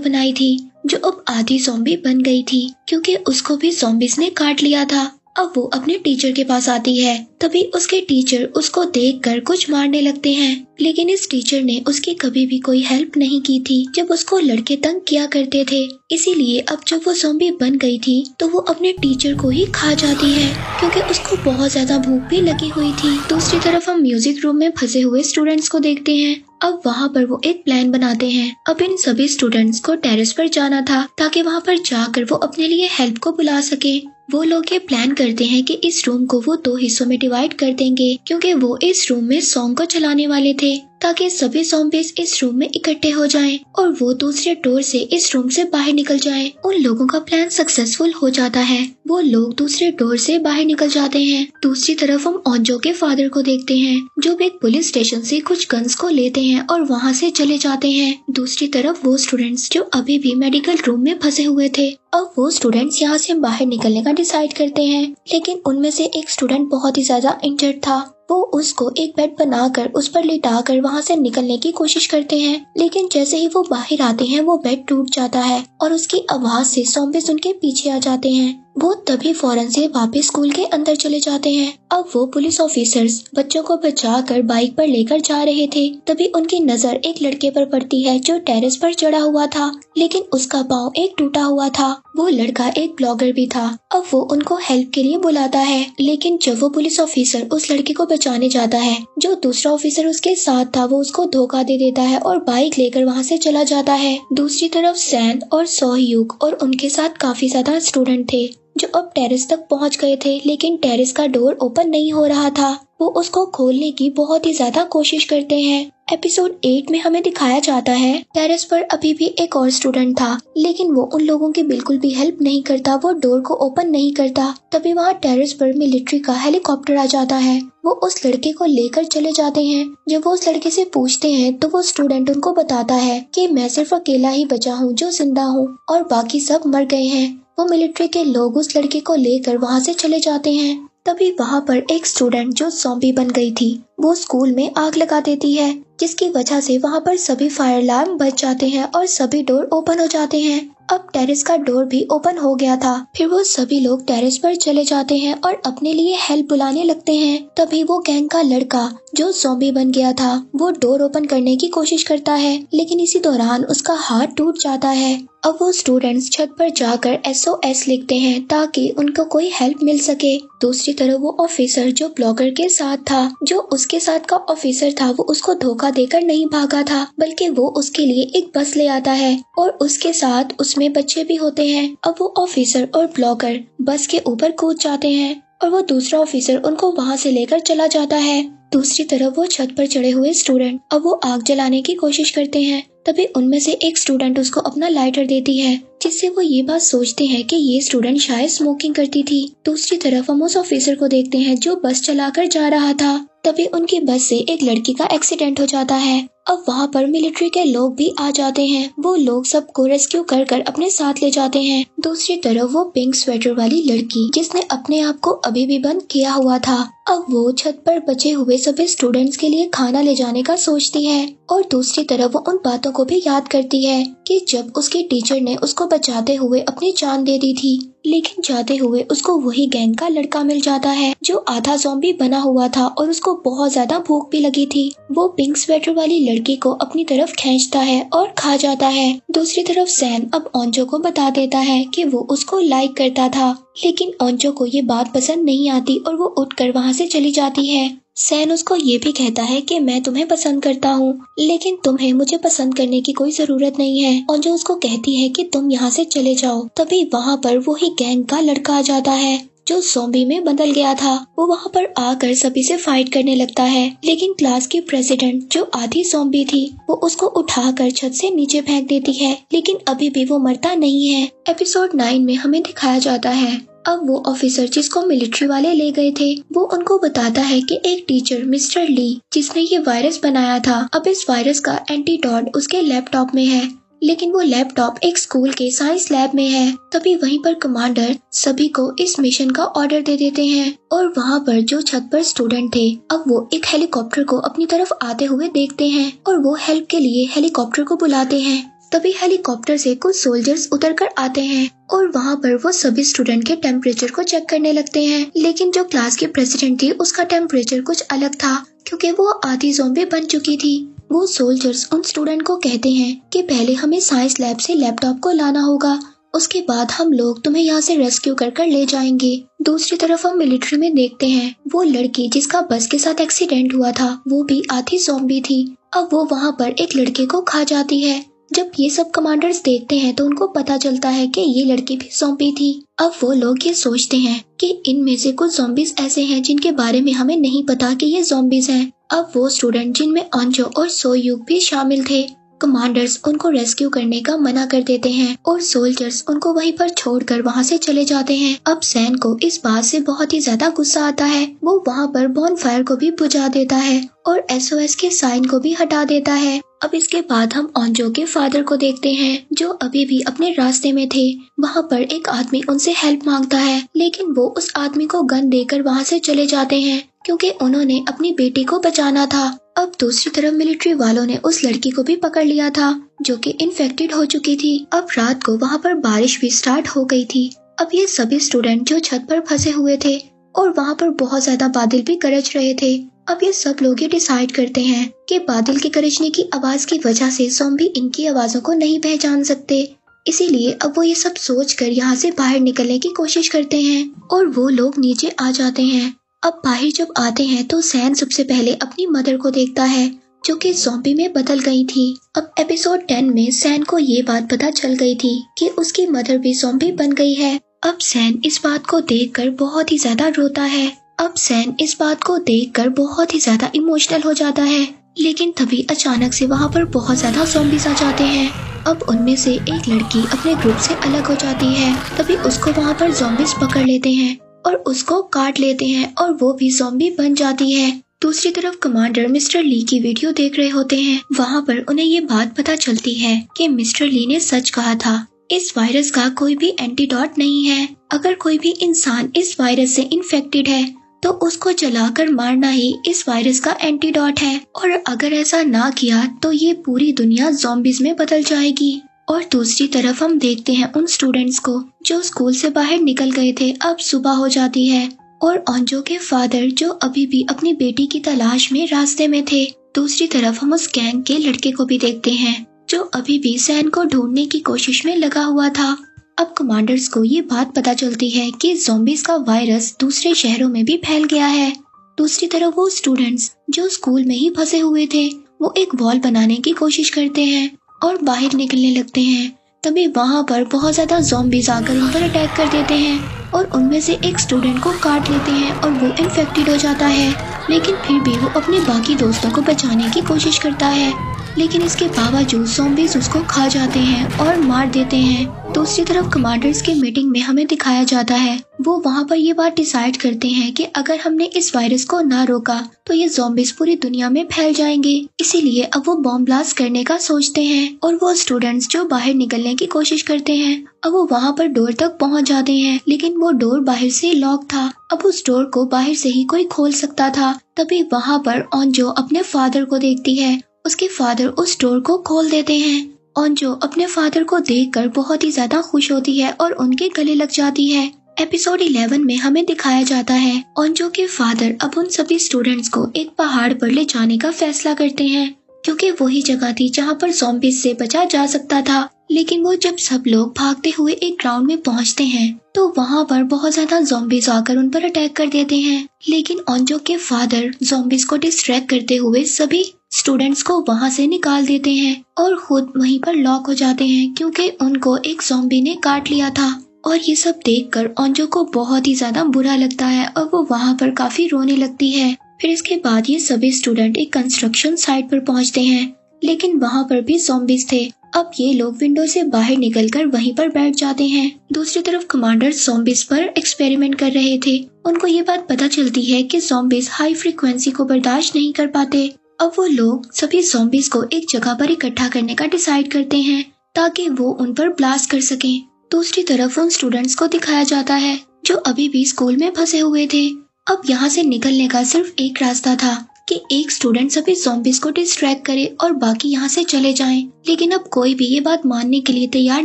बनाई थी, जो अब आधी ज़ॉम्बी बन गई थी क्योंकि उसको भी ज़ॉम्बीज ने काट लिया था। अब वो अपने टीचर के पास आती है, तभी उसके टीचर उसको देखकर कुछ मारने लगते हैं, लेकिन इस टीचर ने उसकी कभी भी कोई हेल्प नहीं की थी जब उसको लड़के तंग किया करते थे। इसीलिए अब जब वो ज़ॉम्बी बन गई थी तो वो अपने टीचर को ही खा जाती है क्योंकि उसको बहुत ज्यादा भूख भी लगी हुई थी। दूसरी तरफ हम म्यूजिक रूम में फंसे हुए स्टूडेंट्स को देखते हैं। अब वहाँ पर वो एक प्लान बनाते हैं। अब इन सभी स्टूडेंट्स को टेरेस पर जाना था ताकि वहाँ पर जाकर वो अपने लिए हेल्प को बुला सके। वो लोग ये प्लान करते हैं कि इस रूम को वो 2 हिस्सों में डिवाइड कर देंगे क्योंकि वो इस रूम में सॉन्ग को चलाने वाले थे ताकि सभी ज़ॉम्बीज इस रूम में इकट्ठे हो जाएं और वो दूसरे डोर से इस रूम से बाहर निकल जाएं। उन लोगों का प्लान सक्सेसफुल हो जाता है, वो लोग दूसरे डोर से बाहर निकल जाते हैं। दूसरी तरफ हम ओंजो के फादर को देखते हैं जो एक पुलिस स्टेशन से कुछ गन्स को लेते हैं और वहाँ से चले जाते हैं। दूसरी तरफ वो स्टूडेंट्स जो अभी भी मेडिकल रूम में फंसे हुए थे, अब वो स्टूडेंट्स यहाँ से बाहर निकलने का डिसाइड करते हैं, लेकिन उनमें से एक स्टूडेंट बहुत ही ज्यादा इंजर्ड था। वो उसको एक बेड बनाकर उस पर लिटाकर वहाँ से निकलने की कोशिश करते हैं, लेकिन जैसे ही वो बाहर आते हैं वो बेड टूट जाता है और उसकी आवाज से ज़ॉम्बीज उनके पीछे आ जाते हैं। वो तभी फौरन से वापस स्कूल के अंदर चले जाते हैं। अब वो पुलिस ऑफिसर्स बच्चों को बचाकर बाइक पर लेकर जा रहे थे, तभी उनकी नजर एक लड़के पर पड़ती है जो टेरेस पर चढ़ा हुआ था, लेकिन उसका पाँव एक टूटा हुआ था। वो लड़का एक ब्लॉगर भी था। अब वो उनको हेल्प के लिए बुलाता है, लेकिन जब वो पुलिस ऑफिसर उस लड़के को बचाने जाता है, जो दूसरा ऑफिसर उसके साथ था वो उसको धोखा दे देता है और बाइक लेकर वहाँ से चला जाता है। दूसरी तरफ सैन और सोह्युक और उनके साथ काफी ज्यादा स्टूडेंट थे जो अब टेरेस तक पहुंच गए थे, लेकिन टेरेस का डोर ओपन नहीं हो रहा था। वो उसको खोलने की बहुत ही ज्यादा कोशिश करते हैं। एपिसोड 8 में हमें दिखाया जाता है टेरेस पर अभी भी एक और स्टूडेंट था, लेकिन वो उन लोगों की बिल्कुल भी हेल्प नहीं करता, वो डोर को ओपन नहीं करता। तभी वहाँ टेरेस पर मिलिट्री का हेलीकॉप्टर आ जाता है। वो उस लड़के को लेकर चले जाते हैं। जब वो उस लड़के से पूछते हैं तो वो स्टूडेंट उनको बताता है कि मैं सिर्फ अकेला ही बचा हूँ जो जिंदा हूँ और बाकी सब मर गए हैं। वो मिलिट्री के लोग उस लड़के को लेकर वहाँ से चले जाते हैं। तभी वहाँ पर एक स्टूडेंट जो ज़ॉम्बी बन गई थी वो स्कूल में आग लगा देती है, जिसकी वजह से वहाँ पर सभी फायर अलार्म बज जाते हैं और सभी डोर ओपन हो जाते हैं। अब टेरेस का डोर भी ओपन हो गया था। फिर वो सभी लोग टेरेस पर चले जाते हैं और अपने लिए हेल्प बुलाने लगते हैं। तभी वो गैंग का लड़का जो ज़ॉम्बी बन गया था वो डोर ओपन करने की कोशिश करता है, लेकिन इसी दौरान उसका हाथ टूट जाता है। अब वो स्टूडेंट्स छत पर जाकर SOS लिखते हैं ताकि उनको कोई हेल्प मिल सके। दूसरी तरफ वो ऑफिसर जो ब्लॉगर के साथ था, जो उसके साथ का ऑफिसर था, वो उसको धोखा देकर नहीं भागा था, बल्कि वो उसके लिए एक बस ले आता है और उसके साथ उसमें बच्चे भी होते हैं। अब वो ऑफिसर और ब्लॉगर बस के ऊपर कूद जाते हैं और वो दूसरा ऑफिसर उनको वहाँ से लेकर चला जाता है। दूसरी तरफ वो छत पर चढ़े हुए स्टूडेंट अब वो आग जलाने की कोशिश करते हैं। तभी उनमें से एक स्टूडेंट उसको अपना लाइटर देती है, जिससे वो ये बात सोचते हैं कि ये स्टूडेंट शायद स्मोकिंग करती थी। दूसरी तरफ हम उस ऑफिसर को देखते हैं जो बस चलाकर जा रहा था। तभी उनकी बस से एक लड़की का एक्सीडेंट हो जाता है। अब वहाँ पर मिलिट्री के लोग भी आ जाते हैं। वो लोग सबको रेस्क्यू कर कर अपने साथ ले जाते हैं। दूसरी तरफ वो पिंक स्वेटर वाली लड़की जिसने अपने आप को अभी भी बंद किया हुआ था, अब वो छत पर बचे हुए सभी स्टूडेंट्स के लिए खाना ले जाने का सोचती है। और दूसरी तरफ वो उन बातों को भी याद करती है कि जब उसकी टीचर ने उसको बचाते हुए अपनी जान दे दी थी, लेकिन जाते हुए उसको वही गैंग का लड़का मिल जाता है जो आधा ज़ॉम्बी बना हुआ था और उसको बहुत ज्यादा भूख भी लगी थी। वो पिंक स्वेटर वाली लड़की को अपनी तरफ खींचता है और खा जाता है। दूसरी तरफ सैन अब ओंजो को बता देता है कि वो उसको लाइक करता था, लेकिन ओंजो को ये बात पसंद नहीं आती और वो उठकर वहाँ से चली जाती है। सैन उसको ये भी कहता है कि मैं तुम्हें पसंद करता हूँ, लेकिन तुम्हें मुझे पसंद करने की कोई जरूरत नहीं है। ओंजो उसको कहती है कि तुम यहाँ से चले जाओ। तभी वहाँ पर वही गैंग का लड़का आ जाता है जो ज़ॉम्बी में बदल गया था। वो वहाँ पर आकर सभी से फाइट करने लगता है, लेकिन क्लास की प्रेसिडेंट जो आधी ज़ॉम्बी थी वो उसको उठाकर छत से नीचे फेंक देती है, लेकिन अभी भी वो मरता नहीं है। एपिसोड 9 में हमें दिखाया जाता है अब वो ऑफिसर जिसको मिलिट्री वाले ले गए थे वो उनको बताता है कि एक टीचर मिस्टर ली जिसने ये वायरस बनाया था, अब इस वायरस का एंटीडोट उसके लैपटॉप में है, लेकिन वो लैपटॉप एक स्कूल के साइंस लैब में है। तभी वहीं पर कमांडर सभी को इस मिशन का ऑर्डर दे देते हैं और वहाँ पर जो छत पर स्टूडेंट थे अब वो एक हेलीकॉप्टर को अपनी तरफ आते हुए देखते हैं और वो हेल्प के लिए हेलीकॉप्टर को बुलाते हैं। तभी हेलीकॉप्टर से कुछ सोल्जर्स उतर कर आते हैं और वहाँ पर वो सभी स्टूडेंट के टेम्परेचर को चेक करने लगते हैं, लेकिन जो क्लास की प्रेसिडेंट थी उसका टेम्परेचर कुछ अलग था क्योंकि वो आधी ज़ॉम्बी बन चुकी थी। वो सोल्जर्स उन स्टूडेंट को कहते हैं कि पहले हमें साइंस लैब से लैपटॉप को लाना होगा, उसके बाद हम लोग तुम्हें यहाँ से रेस्क्यू कर ले जाएंगे। दूसरी तरफ हम मिलिट्री में देखते हैं वो लड़की जिसका बस के साथ एक्सीडेंट हुआ था वो भी आधी ज़ॉम्बी थी। अब वो वहाँ पर एक लड़के को खा जाती है। जब ये सब कमांडर्स देखते हैं तो उनको पता चलता है कि ये लड़की भी ज़ॉम्बी थी। अब वो लोग ये सोचते हैं कि इनमें से कुछ ज़ॉम्बीज ऐसे हैं जिनके बारे में हमें नहीं पता कि ये ज़ॉम्बीज हैं। अब वो स्टूडेंट जिनमें ओंजो और सोयूक भी शामिल थे, कमांडर्स उनको रेस्क्यू करने का मना कर देते हैं और सोल्जर्स उनको वहीं पर छोड़कर वहाँ से चले जाते हैं। अब सैन को इस बात से बहुत ही ज्यादा गुस्सा आता है। वो वहाँ पर बॉनफायर को भी बुझा देता है और SOS के साइन को भी हटा देता है। अब इसके बाद हम ओंजो के फादर को देखते हैं जो अभी भी अपने रास्ते में थे। वहाँ पर एक आदमी उनसे हेल्प मांगता है, लेकिन वो उस आदमी को गन देकर वहाँ से चले जाते हैं क्योंकि उन्होंने अपनी बेटी को बचाना था। अब दूसरी तरफ मिलिट्री वालों ने उस लड़की को भी पकड़ लिया था जो कि इन्फेक्टेड हो चुकी थी। अब रात को वहाँ पर बारिश भी स्टार्ट हो गई थी। अब ये सभी स्टूडेंट जो छत पर फंसे हुए थे और वहाँ पर बहुत ज्यादा बादल भी गरज रहे थे। अब ये सब लोग ये डिसाइड करते हैं कि बादल के गरजने की आवाज की वजह से ज़ॉम्बी इनकी आवाजों को नहीं पहचान सकते, इसीलिए अब वो ये सब सोचकर यहाँ से बाहर निकलने की कोशिश करते हैं और वो लोग नीचे आ जाते हैं। अब बाहर जब आते हैं तो सैन सबसे पहले अपनी मदर को देखता है जो कि ज़ॉम्बी में बदल गई थी। अब एपिसोड 10 में सैन को ये बात पता चल गई थी कि उसकी मदर भी ज़ॉम्बी बन गई है। अब सैन इस बात को देखकर बहुत ही ज्यादा रोता है। अब सैन इस बात को देखकर बहुत ही ज्यादा इमोशनल हो जाता है, लेकिन तभी अचानक से वहाँ पर बहुत ज्यादा ज़ॉम्बीज आ जाते हैं। अब उनमें से एक लड़की अपने ग्रुप से अलग हो जाती है। तभी उसको वहाँ पर ज़ॉम्बीज पकड़ लेते हैं और उसको काट लेते हैं और वो भी ज़ॉम्बी बन जाती है। दूसरी तरफ कमांडर मिस्टर ली की वीडियो देख रहे होते हैं। वहाँ पर उन्हें ये बात पता चलती है कि मिस्टर ली ने सच कहा था, इस वायरस का कोई भी एंटीडोट नहीं है। अगर कोई भी इंसान इस वायरस से इन्फेक्टेड है तो उसको जलाकर मारना ही इस वायरस का एंटीडोट है, और अगर ऐसा ना किया तो ये पूरी दुनिया ज़ॉम्बीज में बदल जाएगी। और दूसरी तरफ हम देखते हैं उन स्टूडेंट्स को जो स्कूल से बाहर निकल गए थे। अब सुबह हो जाती है और ओंजो के फादर जो अभी भी अपनी बेटी की तलाश में रास्ते में थे। दूसरी तरफ हम उस गैंग के लड़के को भी देखते हैं जो अभी भी सैन को ढूंढने की कोशिश में लगा हुआ था। अब कमांडर्स को ये बात पता चलती है कि ज़ॉम्बीज का वायरस दूसरे शहरों में भी फैल गया है। दूसरी तरफ वो स्टूडेंट्स जो स्कूल में ही फंसे हुए थे वो एक वॉल बनाने की कोशिश करते हैं और बाहर निकलने लगते हैं। तभी वहाँ पर बहुत ज्यादा ज़ॉम्बीज आकर उन पर अटैक कर देते हैं और उनमें से एक स्टूडेंट को काट लेते हैं और वो इन्फेक्टेड हो जाता है। लेकिन फिर भी वो अपने बाकी दोस्तों को बचाने की कोशिश करता है, लेकिन इसके बावजूद ज़ॉम्बीज़ उसको खा जाते हैं और मार देते हैं। दूसरी तरफ कमांडर्स की मीटिंग में हमें दिखाया जाता है, वो वहाँ पर ये बात डिसाइड करते हैं कि अगर हमने इस वायरस को ना रोका तो ये ज़ॉम्बीज़ पूरी दुनिया में फैल जाएंगे। इसीलिए अब वो बॉम्ब ब्लास्ट करने का सोचते हैं और वो स्टूडेंट्स जो बाहर निकलने की कोशिश करते हैं, अब वो वहाँ पर डोर तक पहुँच जाते हैं, लेकिन वो डोर बाहर से लॉक था। अब उस डोर को बाहर से ही कोई खोल सकता था। तभी वहाँ पर ओंजो अपने फादर को देखती है। उसके फादर उस डोर को खोल देते हैं। ओंजो अपने फादर को देखकर बहुत ही ज्यादा खुश होती है और उनके गले लग जाती है। एपिसोड 11 में हमें दिखाया जाता है ओंजो के फादर अब उन सभी स्टूडेंट्स को एक पहाड़ पर ले जाने का फैसला करते हैं, क्योंकि वही जगह थी जहाँ पर ज़ॉम्बीज़ से बचा जा सकता था। लेकिन वो जब सब लोग भागते हुए एक ग्राउंड में पहुँचते हैं तो वहाँ पर बहुत ज्यादा ज़ॉम्बीज़ आकर उन पर अटैक कर देते हैं। लेकिन ओंजो के फादर ज़ॉम्बीज़ को डिस्ट्रैक्ट करते हुए सभी स्टूडेंट्स को वहाँ से निकाल देते हैं और खुद वहीं पर लॉक हो जाते हैं, क्योंकि उनको एक ज़ॉम्बी ने काट लिया था। और ये सब देखकर ओंजो को बहुत ही ज्यादा बुरा लगता है और वो वहाँ पर काफी रोने लगती है। फिर इसके बाद ये सभी स्टूडेंट एक कंस्ट्रक्शन साइट पर पहुँचते हैं, लेकिन वहाँ पर भी ज़ॉम्बीज़ थे। अब ये लोग विंडो से बाहर निकलकर वहीं पर बैठ जाते हैं। दूसरी तरफ कमांडर ज़ॉम्बीज़ पर एक्सपेरिमेंट कर रहे थे। उनको ये बात पता चलती है कि ज़ॉम्बीज़ हाई फ्रीक्वेंसी को बर्दाश्त नहीं कर पाते। अब वो लोग सभी ज़ॉम्बीज़ को एक जगह पर इकट्ठा करने का डिसाइड करते हैं ताकि वो उन पर ब्लास्ट कर सकें। दूसरी तरफ उन स्टूडेंट्स को दिखाया जाता है जो अभी भी स्कूल में फंसे हुए थे। अब यहाँ से निकलने का सिर्फ एक रास्ता था कि एक स्टूडेंट सभी ज़ॉम्बीज़ को डिस्ट्रैक्ट करे और बाकी यहाँ से चले जाएं। लेकिन अब कोई भी ये बात मानने के लिए तैयार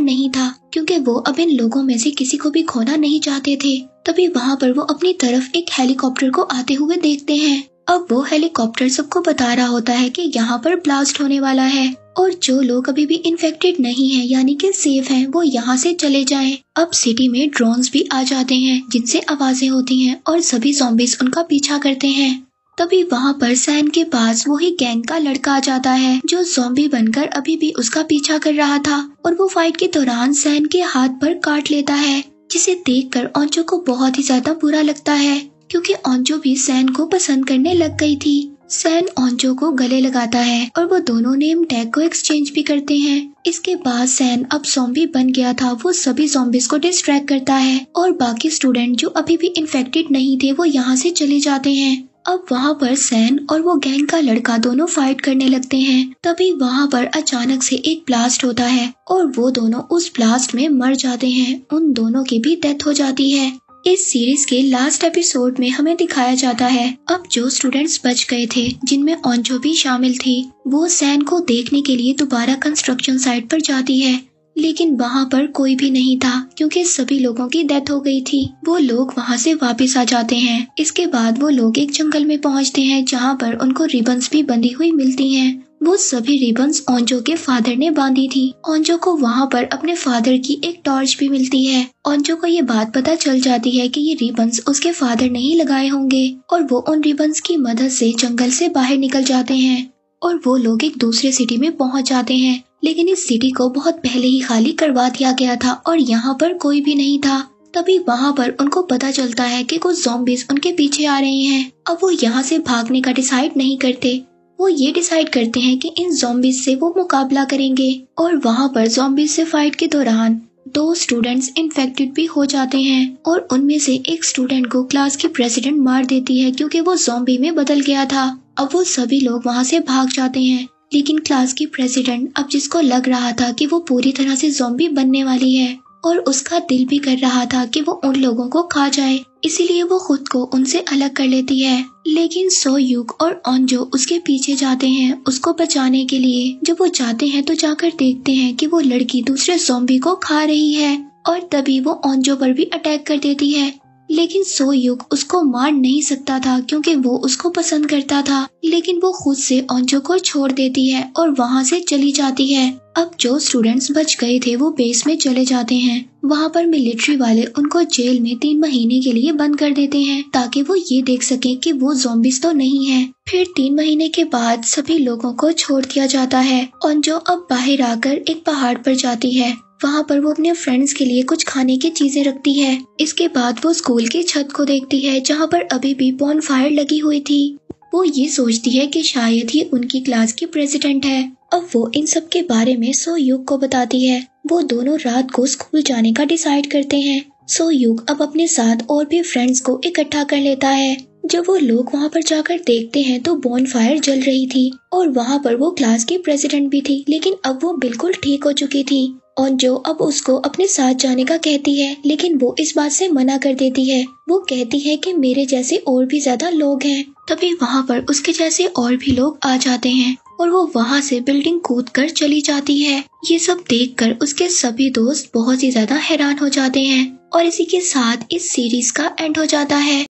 नहीं था, क्योंकि वो अब इन लोगों में से किसी को भी खोना नहीं चाहते थे। तभी वहाँ पर वो अपनी तरफ एक हेलीकॉप्टर को आते हुए देखते हैं। अब वो हेलीकॉप्टर सबको बता रहा होता है कि यहाँ पर ब्लास्ट होने वाला है और जो लोग अभी भी इन्फेक्टेड नहीं हैं, यानी कि सेफ हैं, वो यहाँ से चले जाएं। अब सिटी में ड्रोन्स भी आ जाते हैं जिनसे आवाजें होती हैं और सभी ज़ॉम्बीज़ उनका पीछा करते हैं। तभी वहाँ पर सैन के पास वही गैंग का लड़का आ जाता है जो ज़ॉम्बी बनकर अभी भी उसका पीछा कर रहा था और वो फाइट के दौरान सैन के हाथ पर काट लेता है, जिसे देखकर ओंजो को बहुत ही ज्यादा बुरा लगता है, क्योंकि ओंजो भी सैन को पसंद करने लग गई थी। सैन ओंजो को गले लगाता है और वो दोनों नेम टैग को एक्सचेंज भी करते हैं। इसके बाद सैन अब ज़ॉम्बी बन गया था, वो सभी ज़ॉम्बीज़ को डिस्ट्रैक्ट करता है और बाकी स्टूडेंट जो अभी भी इन्फेक्टेड नहीं थे वो यहाँ से चले जाते हैं। अब वहाँ पर सैन और वो गैंग का लड़का दोनों फाइट करने लगते हैं। तभी वहाँ पर अचानक से एक ब्लास्ट होता है और वो दोनों उस ब्लास्ट में मर जाते हैं। उन दोनों की भी डेथ हो जाती है। इस सीरीज के लास्ट एपिसोड में हमें दिखाया जाता है अब जो स्टूडेंट्स बच गए थे, जिनमें ओंजो भी शामिल थी, वो सैन को देखने के लिए दोबारा कंस्ट्रक्शन साइट पर जाती है, लेकिन वहाँ पर कोई भी नहीं था क्योंकि सभी लोगों की डेथ हो गई थी। वो लोग वहाँ से वापस आ जाते हैं। इसके बाद वो लोग एक जंगल में पहुँचते हैं जहाँ पर उनको रिबन्स भी बंधी हुई मिलती हैं। वो सभी रिबन्स ओंजो के फादर ने बांधी थी। ओंजो को वहाँ पर अपने फादर की एक टॉर्च भी मिलती है। ओंजो को ये बात पता चल जाती है कि ये रिबन्स उसके फादर ने ही लगाए होंगे और वो उन रिबन्स की मदद से जंगल से बाहर निकल जाते हैं और वो लोग एक दूसरे सिटी में पहुँच जाते हैं। लेकिन इस सिटी को बहुत पहले ही खाली करवा दिया गया था और यहाँ पर कोई भी नहीं था। तभी वहाँ पर उनको पता चलता है कि कुछ ज़ॉम्बीज़ उनके पीछे आ रहे हैं। अब वो यहाँ से भागने का डिसाइड नहीं करते, वो ये डिसाइड करते हैं कि इन ज़ॉम्बीज़ से वो मुकाबला करेंगे। और वहाँ पर ज़ॉम्बीज़ से फाइट के दौरान 2 स्टूडेंट्स इन्फेक्टेड भी हो जाते हैं और उनमें से एक स्टूडेंट को क्लास की प्रेसिडेंट मार देती है क्योंकि वो ज़ॉम्बी में बदल गया था। अब वो सभी लोग वहाँ से भाग जाते हैं, लेकिन क्लास की प्रेसिडेंट अब जिसको लग रहा था कि वो पूरी तरह से ज़ॉम्बी बनने वाली है और उसका दिल भी कर रहा था कि वो उन लोगों को खा जाए, इसीलिए वो खुद को उनसे अलग कर लेती है। लेकिन सो युक और ओंजो उसके पीछे जाते हैं उसको बचाने के लिए। जब वो जाते हैं तो जाकर देखते हैं कि वो लड़की दूसरे ज़ॉम्बी को खा रही है और तभी वो ओंजो पर भी अटैक कर देती है। लेकिन सो युक उसको मार नहीं सकता था क्योंकि वो उसको पसंद करता था, लेकिन वो खुद से ओंजो को छोड़ देती है और वहाँ से चली जाती है। अब जो स्टूडेंट्स बच गए थे वो बेस में चले जाते हैं। वहाँ पर मिलिट्री वाले उनको जेल में 3 महीने के लिए बंद कर देते हैं ताकि वो ये देख सकें कि वो ज़ॉम्बीज़ तो नहीं है। फिर 3 महीने के बाद सभी लोगों को छोड़ दिया जाता है। ओंजो अब बाहर आकर एक पहाड़ पर जाती है। वहाँ पर वो अपने फ्रेंड्स के लिए कुछ खाने की चीजें रखती है। इसके बाद वो स्कूल की छत को देखती है जहाँ पर अभी भी बॉनफायर लगी हुई थी। वो ये सोचती है कि शायद ही उनकी क्लास की प्रेसिडेंट है। अब वो इन सब के बारे में सोयूक को बताती है। वो दोनों रात को स्कूल जाने का डिसाइड करते हैं। सोयूक अब अपने साथ और भी फ्रेंड्स को इकट्ठा कर लेता है। जब वो लोग वहाँ पर जाकर देखते हैं तो बॉनफायर जल रही थी और वहाँ पर वो क्लास की प्रेसिडेंट भी थी, लेकिन अब वो बिल्कुल ठीक हो चुकी थी। और जो अब उसको अपने साथ जाने का कहती है, लेकिन वो इस बात से मना कर देती है। वो कहती है कि मेरे जैसे और भी ज्यादा लोग हैं। तभी वहाँ पर उसके जैसे और भी लोग आ जाते हैं और वो वहाँ से बिल्डिंग कूद कर चली जाती है। ये सब देखकर उसके सभी दोस्त बहुत ही ज्यादा हैरान हो जाते हैं और इसी के साथ इस सीरीज का एंड हो जाता है।